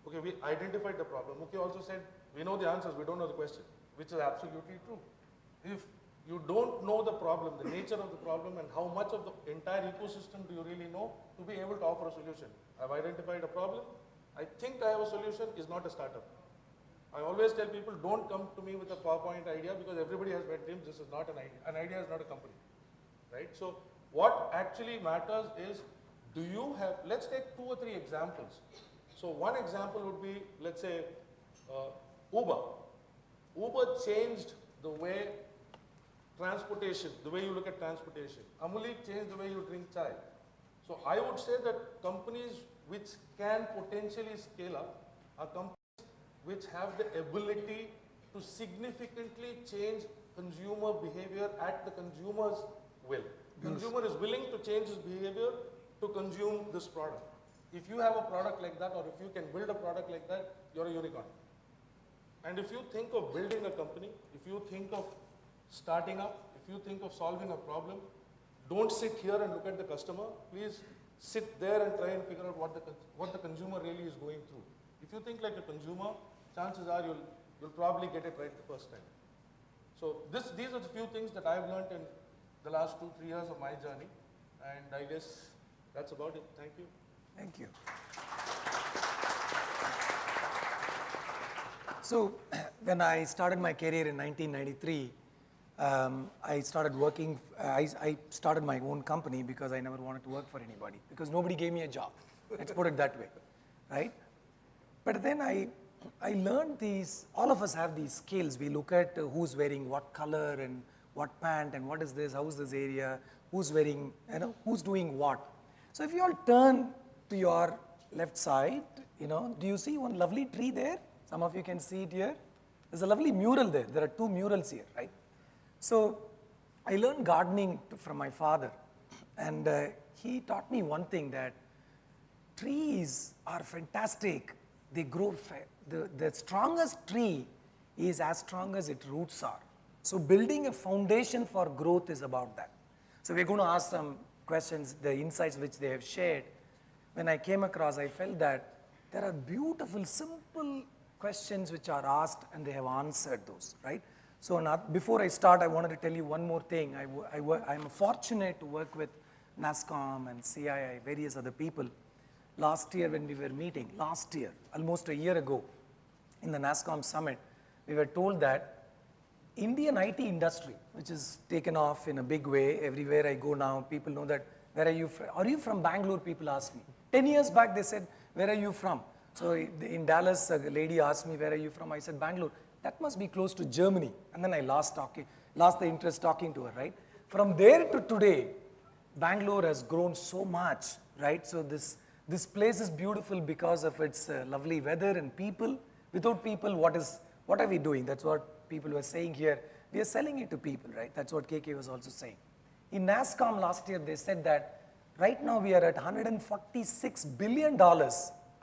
Okay, we identified the problem. Mukhi also said, we know the answers, we don't know the question, which is absolutely true. If you don't know the problem, the nature of the problem, and how much of the entire ecosystem do you really know to be able to offer a solution? I've identified a problem. I think I have a solution is not a startup. I always tell people, don't come to me with a PowerPoint idea because everybody has wet dreams. This is not an idea. An idea is not a company, right? So what actually matters is, do you have, let's take 2 or 3 examples. So one example would be, let's say, Uber. Uber changed the way transportation, the way you look at transportation. Amuli changed the way you drink chai. So I would say that companies which can potentially scale up are companies which have the ability to significantly change consumer behavior at the consumer's will. Consumer is willing to change his behavior to consume this product. If you have a product like that, or if you can build a product like that, you're a unicorn. And if you think of building a company, if you think of starting up, if you think of solving a problem, don't sit here and look at the customer. Please sit there and try and figure out what the consumer really is going through. If you think like a consumer, chances are you'll probably get it right the first time. So these are the few things that I've learned in the last 2-3 years of my journey, and I guess that's about it. Thank you. Thank you. So when I started my career in 1993, I started working, I started my own company because I never wanted to work for anybody, because nobody gave me a job. Let's put it that way, right? But then I learned these, all of us have these skills. We look at who's wearing what color and what pant and what is this, how's this area, who's wearing, who's doing what. So if you all turn to your left side, do you see one lovely tree there? Some of you can see it here. There's a lovely mural there. There are 2 murals here, right? So I learned gardening from my father, and he taught me one thing, that trees are fantastic. They grow, the strongest tree is as strong as its roots are. So building a foundation for growth is about that. So we're going to ask some questions, the insights which they have shared. When I came across, I felt that there are beautiful, simple questions which are asked and they have answered those, right? So before I start, I wanted to tell you one more thing. I'm fortunate to work with NASSCOM and CII, various other people. Last year when we were meeting, almost a year ago, in the NASSCOM summit, we were told that Indian IT industry, which is taken off in a big way, everywhere I go now, people know that, where are you from? Are you from Bangalore? People ask me. 10 years back, they said, where are you from? So in Dallas, a lady asked me, where are you from? I said, Bangalore. That must be close to Germany. And then I lost the interest talking to her, right? From there to today, Bangalore has grown so much, right? So this place is beautiful because of its lovely weather and people. Without people, what are we doing? That's what people were saying here. We are selling it to people, right? That's what KK was also saying. In NASSCOM last year, they said that right now we are at $146 billion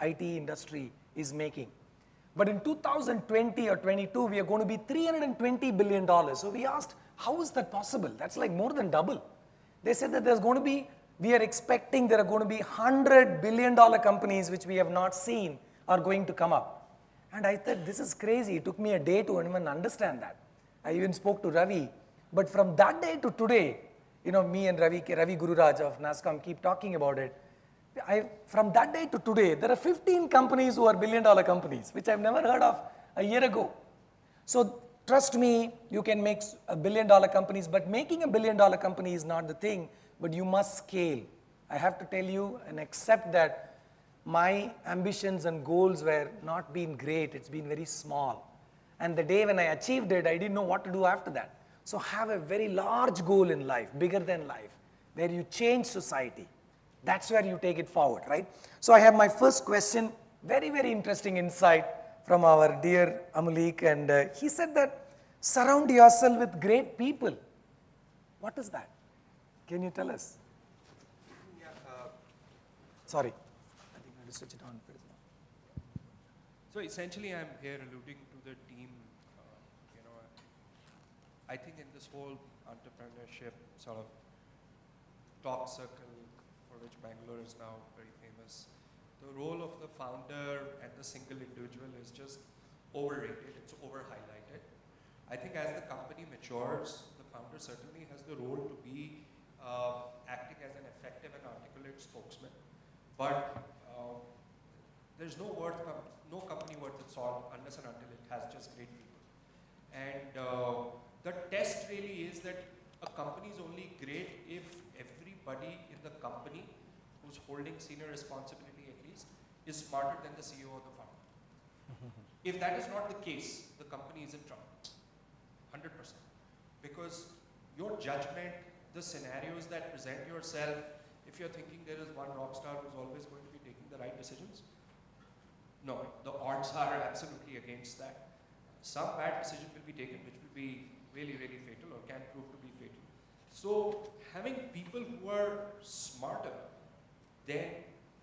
IT industry is making. But in 2020 or 22, we are going to be $320 billion. So we asked, how is that possible? That's like more than double. They said that there's going to be, we are expecting there are going to be $100 billion companies which we have not seen are going to come up. And I thought, this is crazy. It took me a day to even understand that. I even spoke to Ravi. But from that day to today, you know, me and Ravi Gururaj of NASSCOM keep talking about it. From that day to today, there are 15 companies who are billion-dollar companies, which I've never heard of a year ago. So trust me, you can make a billion-dollar companies, but making a billion-dollar company is not the thing, but you must scale. I have to tell you and accept that my ambitions and goals were not been great, it's been very small. And the day when I achieved it, I didn't know what to do after that. So have a very large goal in life, bigger than life, where you change society. That's where you take it forward, right? So I have my first question, very, very interesting insight from our dear Amulik, and he said that surround yourself with great people. What is that? Can you tell us? Yeah, Sorry, I think I have to switch it on. so essentially, I'm here alluding to the team. You know, I think in this whole entrepreneurship sort of talk circle, for which Bangalore is now very famous, the role of the founder and the single individual is just overrated. It's over-highlighted. I think as the company matures, the founder certainly has the role to be acting as an effective and articulate spokesman. But there's no company worth its salt unless and until it has just great people. And the test really is that a company is only great if everybody in the company who's holding senior responsibility at least is smarter than the CEO or the founder. If that is not the case, the company is in trouble, 100%. Because your judgment, the scenarios that present yourself, if you're thinking there is one rock star who's always going to be taking the right decisions, no, the odds are absolutely against that. Some bad decision will be taken which will be really, really fatal or can prove to be fatal. So having people who are smarter than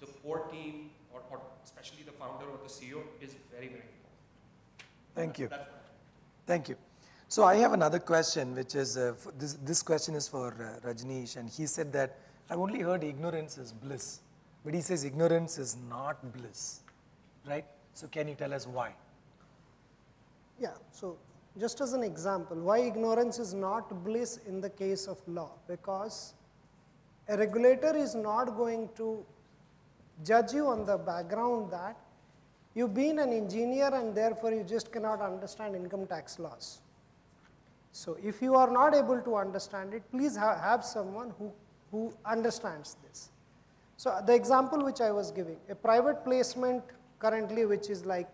the core team or especially the founder or the CEO is very, very important. Thank you. That's what Thank you. So I have another question, which is, this question is for Rajneesh, and he said that I've only heard ignorance is bliss, but he says ignorance is not bliss, right? So can you tell us why? Yeah, so just as an example, why ignorance is not bliss in the case of law? Because a regulator is not going to judge you on the background that you've been an engineer and therefore you just cannot understand income tax laws. So if you are not able to understand it, please have someone who understands this. So the example which I was giving, a private placement currently which is like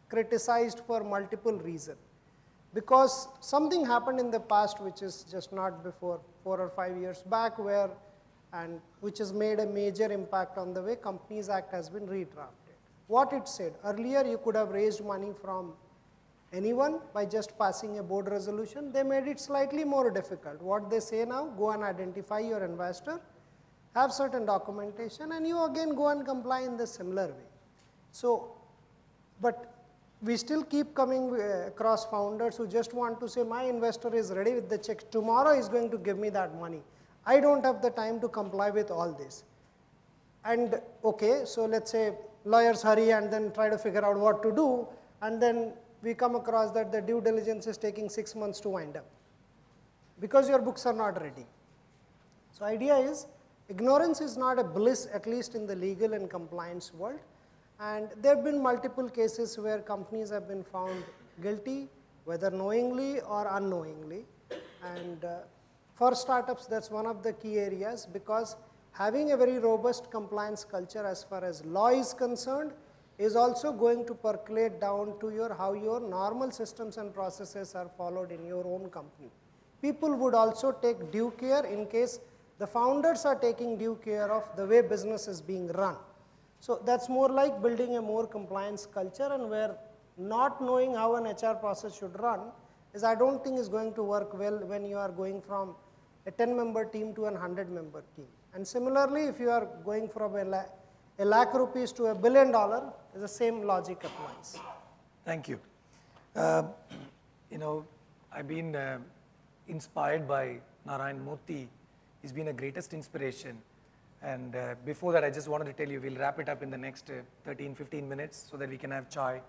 criticized for multiple reasons. Because something happened in the past which is just not before 4 or 5 years back which has made a major impact on the way Companies Act has been redrafted. What it said, earlier you could have raised money from anyone by just passing a board resolution. They made it slightly more difficult. What they say now, go and identify your investor, have certain documentation, and you again go and comply in the similar way. So, but we still keep coming across founders who just want to say, my investor is ready with the check, tomorrow is going to give me that money. I don't have the time to comply with all this. And okay, so let's say lawyers hurry and then try to figure out what to do, and then we come across that the due diligence is taking 6 months to wind up because your books are not ready. So idea is, ignorance is not a bliss, at least in the legal and compliance world. And there have been multiple cases where companies have been found guilty, whether knowingly or unknowingly. And for startups, that's one of the key areas, because having a very robust compliance culture as far as law is concerned is also going to percolate down to how your normal systems and processes are followed in your own company. People would also take due care in case the founders are taking due care of the way business is being run. So that's more like building a more compliance culture, and where not knowing how an HR process should run is, I don't think, is going to work well when you are going from a 10-member team to a 100-member team. And similarly, if you are going from a lakh rupees to $1 billion, the same logic applies. Thank you. You know, I've been inspired by Narayan Murthy. He's been a greatest inspiration. And before that, I just wanted to tell you, we'll wrap it up in the next 13, 15 minutes so that we can have chai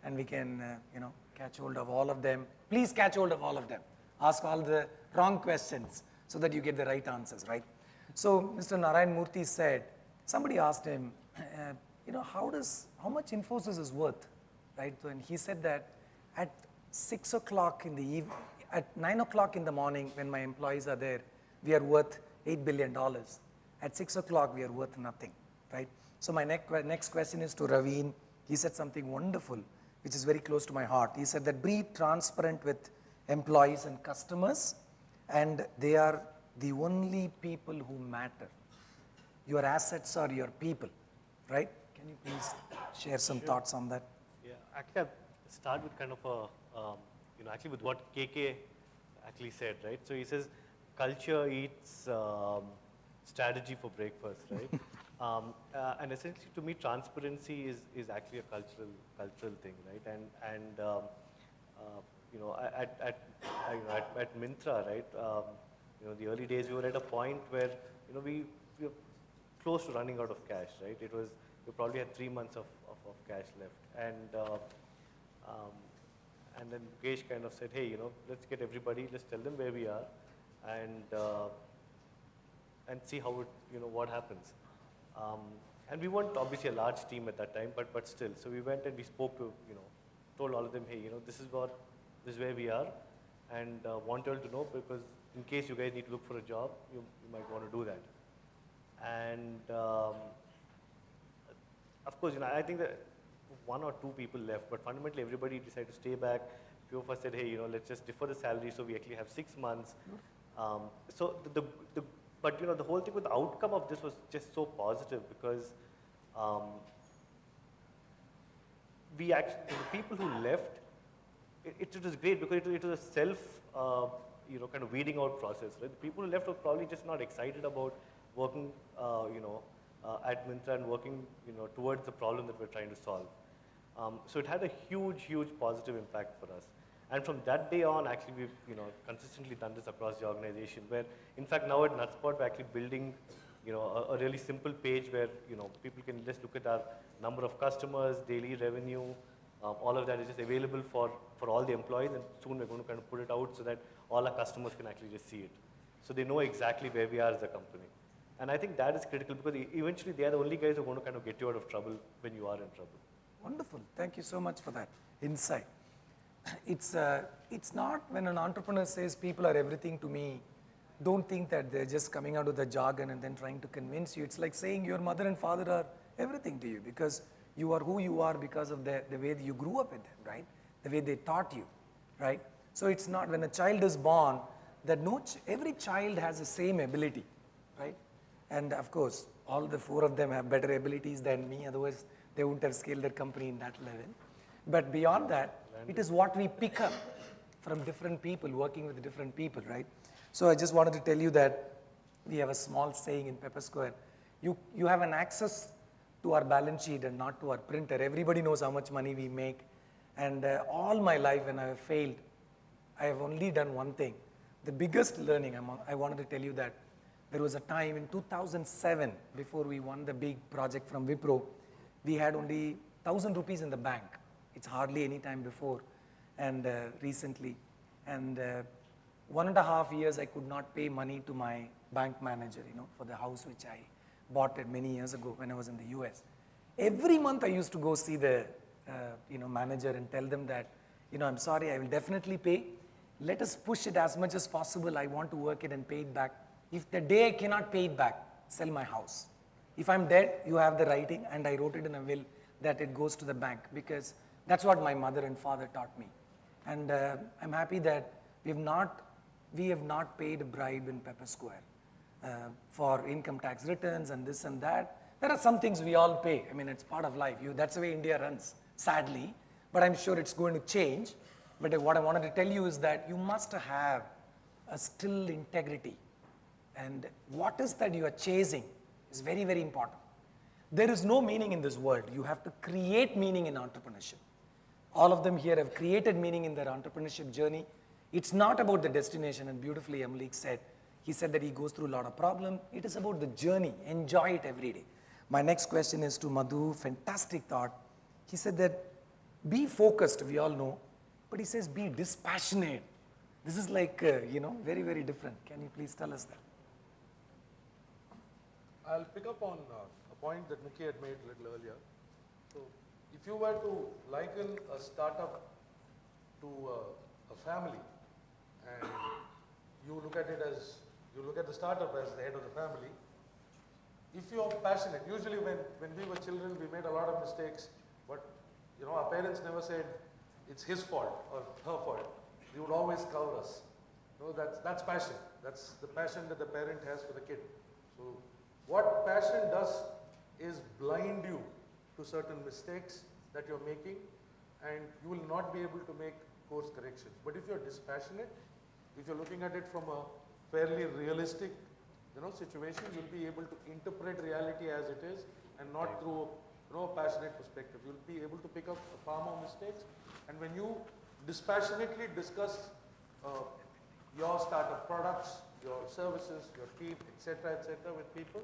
and we can, you know, catch hold of all of them. Please catch hold of all of them. Ask all the wrong questions so that you get the right answers, right? So Mr. Narayan Murthy said, somebody asked him, you know, how much Infosys is worth, right? And he said that at 6 o'clock in the evening, at 9 o'clock in the morning when my employees are there, we are worth $8 billion. At 6 o'clock, we are worth nothing, right? So my next question is to Raveen. He said something wonderful, which is very close to my heart. He said that be transparent with employees and customers, and they are the only people who matter. Your assets are your people, right? Can you please share some thoughts on that? Yeah, actually, I'll start with kind of a, you know, actually with what KK actually said, right? So he says, culture eats strategy for breakfast, right? And essentially, to me, transparency is actually a cultural thing, right? And you know, at Myntra, right? You know, the early days, we were at a point where, you know, we were close to running out of cash, right? We probably had 3 months of cash left, and then Mukesh kind of said, hey, you know, let's get everybody, let's tell them where we are, and see how it, you know, what happens. And we weren't obviously a large team at that time, but still. So we went and we spoke to, you know, told all of them, hey, you know, this is where we are, and want you all to know, because in case you guys need to look for a job, you might want to do that. And of course, you know, I think that 1 or 2 people left, but fundamentally everybody decided to stay back. Few of us said, hey, you know, let's just defer the salary so we actually have 6 months. So but you know, the whole thing with the outcome of this was just so positive, because we actually, the people who left, it was great because it was a self, you know, kind of weeding out process, right? The people who left were probably just not excited about working, you know, at Myntra and working, you know, towards the problem that we're trying to solve. So it had a huge, huge positive impact for us. And from that day on, actually, we've, you know, consistently done this across the organization, where, in fact, now at Nutspot, we're actually building, you know, a really simple page where, you know, people can just look at our number of customers, daily revenue, all of that is just available for all the employees, and soon we're going to kind of put it out so that all our customers can actually just see it. So they know exactly where we are as a company. And I think that is critical, because eventually they are the only guys who are going to kind of get you out of trouble when you are in trouble. Wonderful. Thank you so much for that insight. It's not when an entrepreneur says people are everything to me, don't think that they're just coming out with the jargon and then trying to convince you. It's like saying your mother and father are everything to you, because you are who you are because of the way that you grew up with them, right? The way they taught you, right? So it's not when a child is born that every child has the same ability, right? And of course, all the 4 of them have better abilities than me, otherwise they wouldn't have scaled their company in that level. But beyond that, it is what we pick up from different people, working with different people, right? So I just wanted to tell you that we have a small saying in Pepper Square. You have an access to our balance sheet and not to our printer. Everybody knows how much money we make. And all my life when I have failed, I have only done one thing. The biggest learning, I wanted to tell you that there was a time in 2007, before we won the big project from Wipro, we had only 1,000 rupees in the bank. It's hardly any time before, and recently. And 1.5 years, I could not pay money to my bank manager, you know, for the house which I bought it many years ago when I was in the US. Every month I used to go see the you know, manager and tell them that, you know, I'm sorry, I will definitely pay. Let us push it as much as possible. I want to work it and pay it back. If the day I cannot pay it back, sell my house. If I'm dead, you have the writing, and I wrote it in a will that it goes to the bank, because that's what my mother and father taught me. And I'm happy that we have not paid a bribe in Pepper Square for income tax returns and this and that. There are some things we all pay. I mean, it's part of life. That's the way India runs, sadly. But I'm sure it's going to change. But what I wanted to tell you is that you must have a still integrity. And what is that you are chasing is very, very important. There is no meaning in this world. You have to create meaning in entrepreneurship. All of them here have created meaning in their entrepreneurship journey. It's not about the destination, and beautifully Amlik said, he said that he goes through a lot of problems. It is about the journey. Enjoy it every day. My next question is to Madhu, fantastic thought. He said that be focused, we all know, but he says be dispassionate. This is like, very, very different. Can you please tell us that? I'll pick up on a point that Nikki had made a little earlier. So, if you were to liken a startup to a family, and you look at the startup as the head of the family, if you are passionate, usually when we were children, we made a lot of mistakes, but our parents never said it's his fault or her fault. They would always cover us. That's passion. That's the passion that the parent has for the kid. So what passion does is blind you to certain mistakes that you're making, and you will not be able to make course corrections. But if you're dispassionate, if you're looking at it from a fairly realistic situation, you'll be able to interpret reality as it is and not through a passionate perspective. You'll be able to pick up far more mistakes, and when you dispassionately discuss your startup products, your services, your team, etc., with people,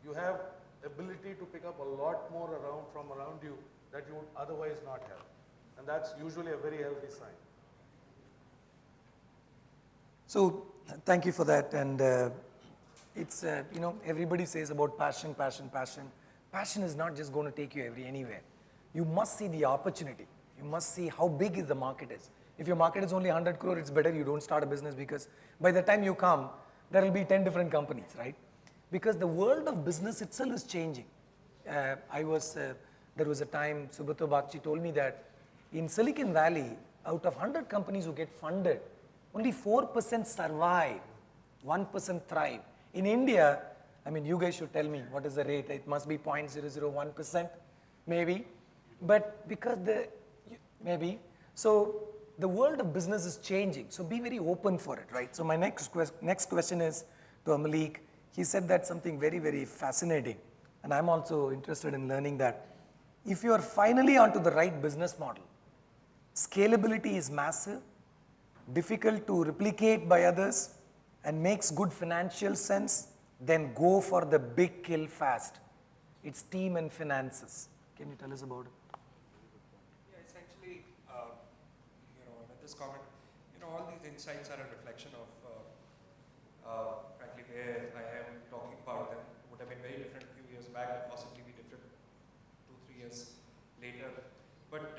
you have ability to pick up a lot more from around you that you would otherwise not have. And that's usually a very healthy sign. So thank you for that. And it's, everybody says about passion, passion, passion. Passion is not just going to take you anywhere. You must see the opportunity. You must see how big the market is. If your market is only 100 crore, it's better you don't start a business, because by the time you come, there will be 10 different companies, right? Because the world of business itself is changing. There was a time Subrata Bagchi told me that in Silicon Valley, out of 100 companies who get funded, only 4% survive, 1% thrive. In India, you guys should tell me what is the rate. It must be 0.001%, maybe. But because so the world of business is changing. So be very open for it, right? So my next question is to Amlik. He said that something very, very fascinating. And I'm also interested in learning that if you are finally onto the right business model, scalability is massive, difficult to replicate by others, and makes good financial sense, then go for the big kill fast. It's team and finances. Can you tell us about it? Yeah, essentially, with this comment, all these insights are a reflection of, frankly, where I am talking about them. Would have been very different a few years back, and possibly be different 2-3 years later. But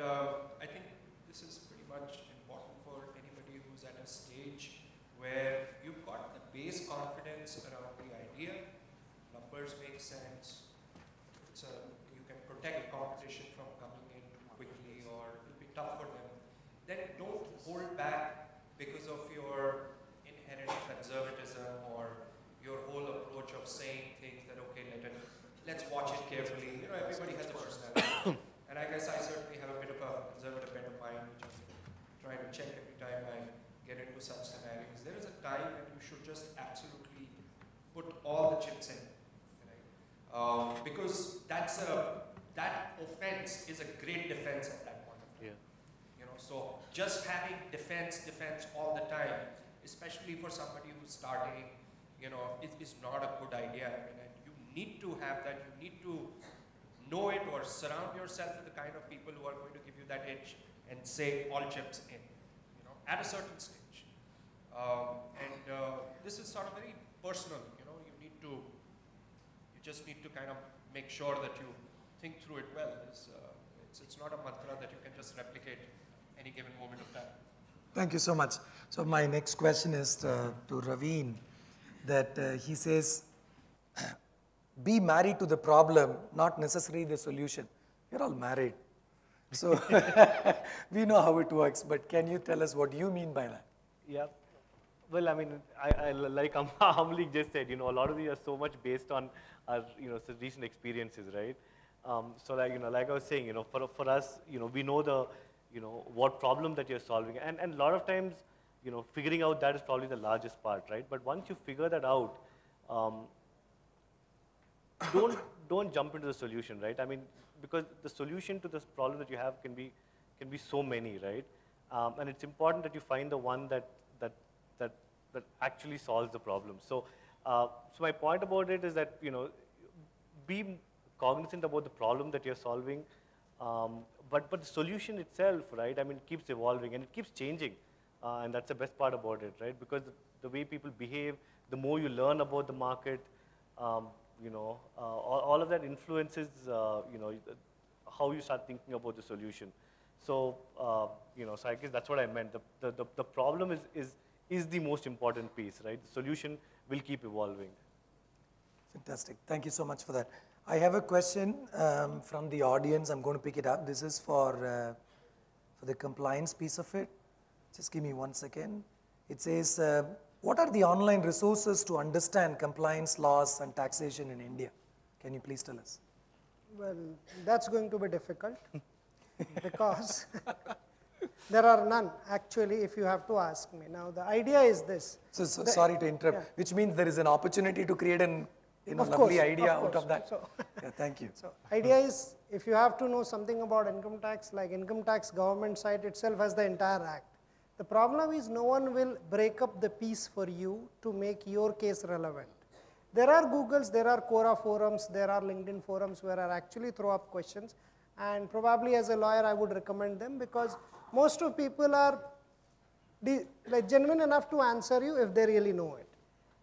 I think this is pretty much important for anybody who's at a stage where you've got the base confidence around the idea, numbers make sense, you can protect competition from coming in too quickly, or it'll be tough for them. Then don't hold back because of your inherent conservatism or your whole approach of saying things that, okay, let's watch it carefully. Everybody has a personality. And I guess I certainly have a bit of a conservative bent of mind, which I'm trying to check every time I get into such scenarios. There is a time when you should just absolutely put all the chips in, right? Because that offense is a great defense at that point of time. Yeah. So just having defense all the time, especially for somebody who's starting, is not a good idea. You need to have that. You need to know it, or surround yourself with the kind of people who are going to give you that edge and say all chips in, at a certain stage. This is sort of very personal. You just need to kind of make sure that you think through it well. It's not a mantra that you can just replicate any given moment of time. Thank you so much. So my next question is to Raveen, that he says, be married to the problem, not necessarily the solution. You're all married. So we know how it works, but can you tell us what you mean by that? Yeah. Well, I like Amlik just said, a lot of these are so much based on our, recent experiences, right? So like I was saying, for us, we know what problem that you're solving, and a lot of times, figuring out that is probably the largest part, right? But once you figure that out, don't jump into the solution, right? Because the solution to this problem that you have can be can be so many, right? And it's important that you find the one that actually solves the problem. So, so my point about it is that, be cognizant about the problem that you're solving, but the solution itself, right? I mean, it keeps evolving and it keeps changing, and that's the best part about it, right? Because the way people behave, the more you learn about the market, all of that influences, how you start thinking about the solution. So, so I guess that's what I meant. The problem is the most important piece, right? The solution will keep evolving. Fantastic. Thank you so much for that. I have a question from the audience. I'm going to pick it up. This is for the compliance piece of it. Just give me 1 second. It says, what are the online resources to understand compliance laws and taxation in India? Can you please tell us? Well, that's going to be difficult because there are none actually, if you have to ask me. Now the idea is this. So sorry to interrupt, yeah. which means there is an opportunity to create an Of lovely course, idea of out course. of that. So, Yeah, thank you. so idea is, if you have to know something about income tax, like income tax government site itself has the entire act. The problem is no one will break up the piece for you to make your case relevant. There are Googles, there are Quora forums, there are LinkedIn forums where I actually throw up questions, and probably as a lawyer I would recommend them because most of people are genuine enough to answer you if they really know it.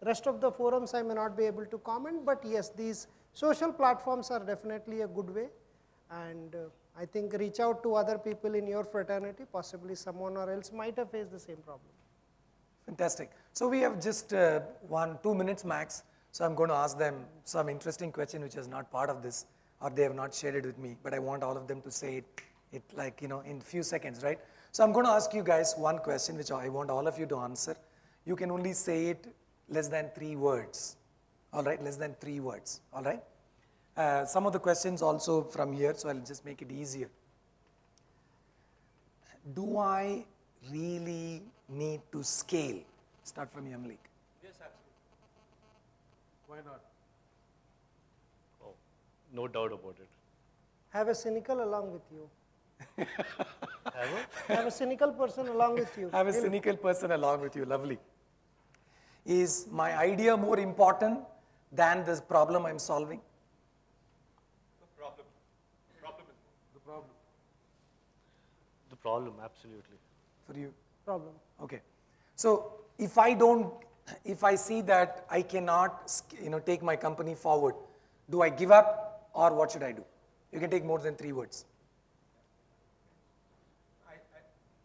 Rest of the forums I may not be able to comment, but yes, these social platforms are definitely a good way, and I think reach out to other people in your fraternity, possibly someone or else might have faced the same problem. Fantastic. So we have just 2 minutes max. So I'm going to ask them some interesting question which is not part of this, or they have not shared it with me, but I want all of them to say it like, in few seconds, right? So I'm going to ask you guys one question which I want all of you to answer. You can only say it less than 3 words, all right? Less than 3 words, all right? Some of the questions also from here, so I'll just make it easier. Do I really need to scale? Start from Yamlik. Yes, absolutely. Why not? Oh, no doubt about it. Have a cynical along with you. Have a? Have a cynical person along with you. Have a Really. cynical person along with you, lovely. Is my idea more important than this problem I'm solving? The problem. Problem is The problem. The problem, absolutely. For you? Problem. Okay. So if I see that I cannot, take my company forward, do I give up or what should I do? You can take more than 3 words.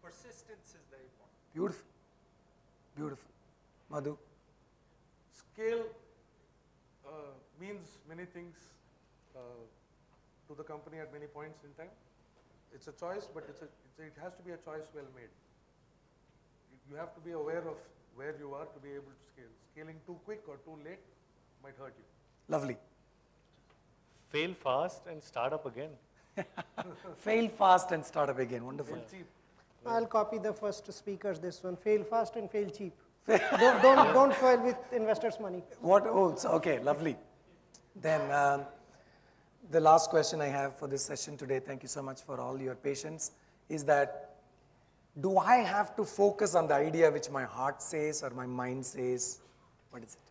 persistence is very important. Beautiful. Beautiful. Madhu? Scale means many things to the company at many points in time. It's a choice, but it has to be a choice well made. You have to be aware of where you are to be able to scale. Scaling too quick or too late might hurt you. Lovely. Fail fast and start up again. Fail fast and start up again. Wonderful. Fail cheap. I'll copy the first speakers this one. Fail fast and fail cheap. don't fail with investors' money. What? Oh, okay, lovely. Then the last question I have for this session today, thank you so much for all your patience, is that do I have to focus on the idea which my heart says or my mind says? What is it?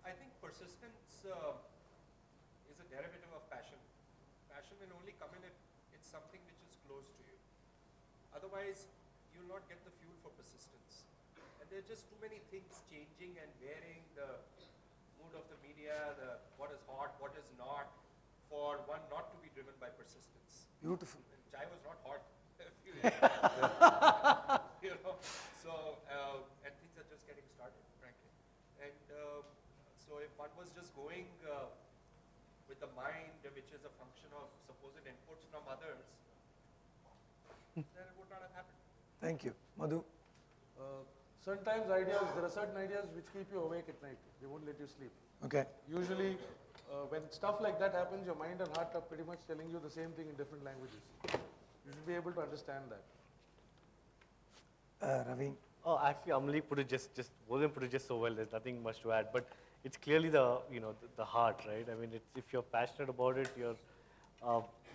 I think persistence is a derivative of passion. Passion will only come in if it's something which is close to you. Otherwise, you'll not get the fuel for persistence. And there are just too many things changing and varying, the mood of the media, what is hot, what is not, for one not to be driven by persistence. Beautiful. And chai was not hot a few years ago. So, and things are just getting started, frankly. And so if one was just going with the mind, which is a function of supposed inputs from others, then it would not have happened. Thank you. Madhu? There are certain ideas which keep you awake at night. They won't let you sleep. Okay. Usually, when stuff like that happens, your mind and heart are pretty much telling you the same thing in different languages. You should be able to understand that. Ravi? Oh, actually, Amli put it just so well. There's nothing much to add, but it's clearly the heart, right? I mean, if you're passionate about it,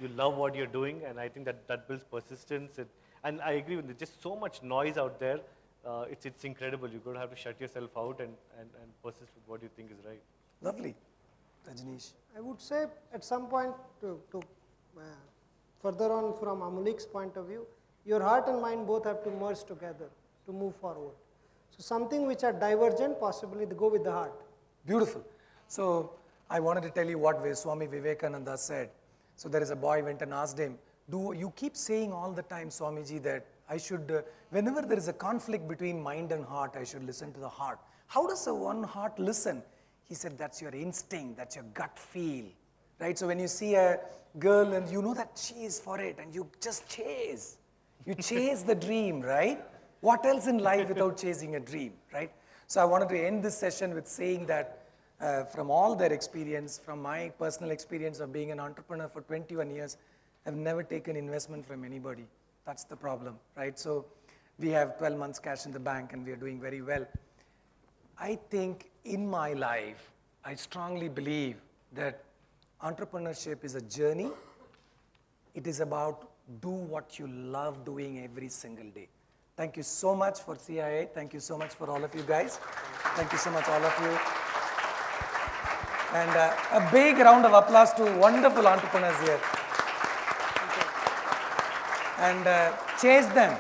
you love what you're doing, and I think that builds persistence. And I agree with it. Just so much noise out there. It's incredible. You're going to have to shut yourself out and persist with what you think is right. Lovely. Rajneesh. I would say at some point to further on from Amulik's point of view, your heart and mind both have to merge together to move forward. So something which are divergent, possibly they go with the heart. Beautiful. So I wanted to tell you what Swami Vivekananda said. So there is a boy went and asked him, you keep saying all the time, Swamiji, that I should, whenever there is a conflict between mind and heart, I should listen to the heart. How does one heart listen? He said, that's your instinct, that's your gut feel, right? So when you see a girl and you know that she is for it and you just chase. You chase the dream, right? What else in life without chasing a dream, right? So I wanted to end this session with saying that from all their experience, from my personal experience of being an entrepreneur for 21 years, I've never taken investment from anybody. That's the problem, right? So we have 12 months cash in the bank and we are doing very well. I think in my life, I strongly believe that entrepreneurship is a journey. It is about do what you love doing every single day. Thank you so much for CIA. Thank you so much for all of you guys. Thank you so much, all of you. And a big round of applause to wonderful entrepreneurs here. And chase them.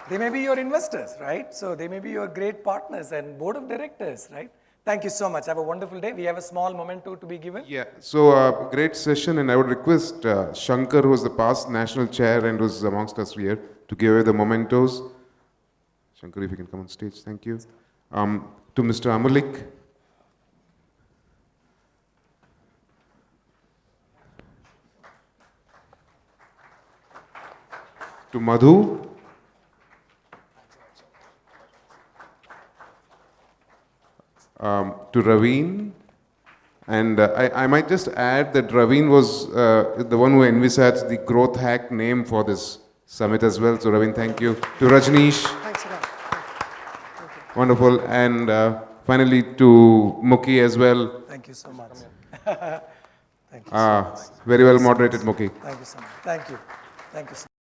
They may be your investors, right? So they may be your great partners and board of directors, right? Thank you so much. Have a wonderful day. We have a small memento to be given. Yeah, so great session, and I would request Shankar, who was the past national chair and was amongst us here, to give away the mementos. Shankar, if you can come on stage, thank you. To Mr. Amulik. To Madhu. To Raveen, and I might just add that Raveen was the one who envisaged the growth hack name for this summit as well. So Raveen, thank you. To Rajneesh. Thanks a lot. Thank you. Wonderful. And finally to Mukhi as well. Thank you so much. Thank you so much. Very well moderated, Mukhi. Thank you so much. Thank you. Thank you so much.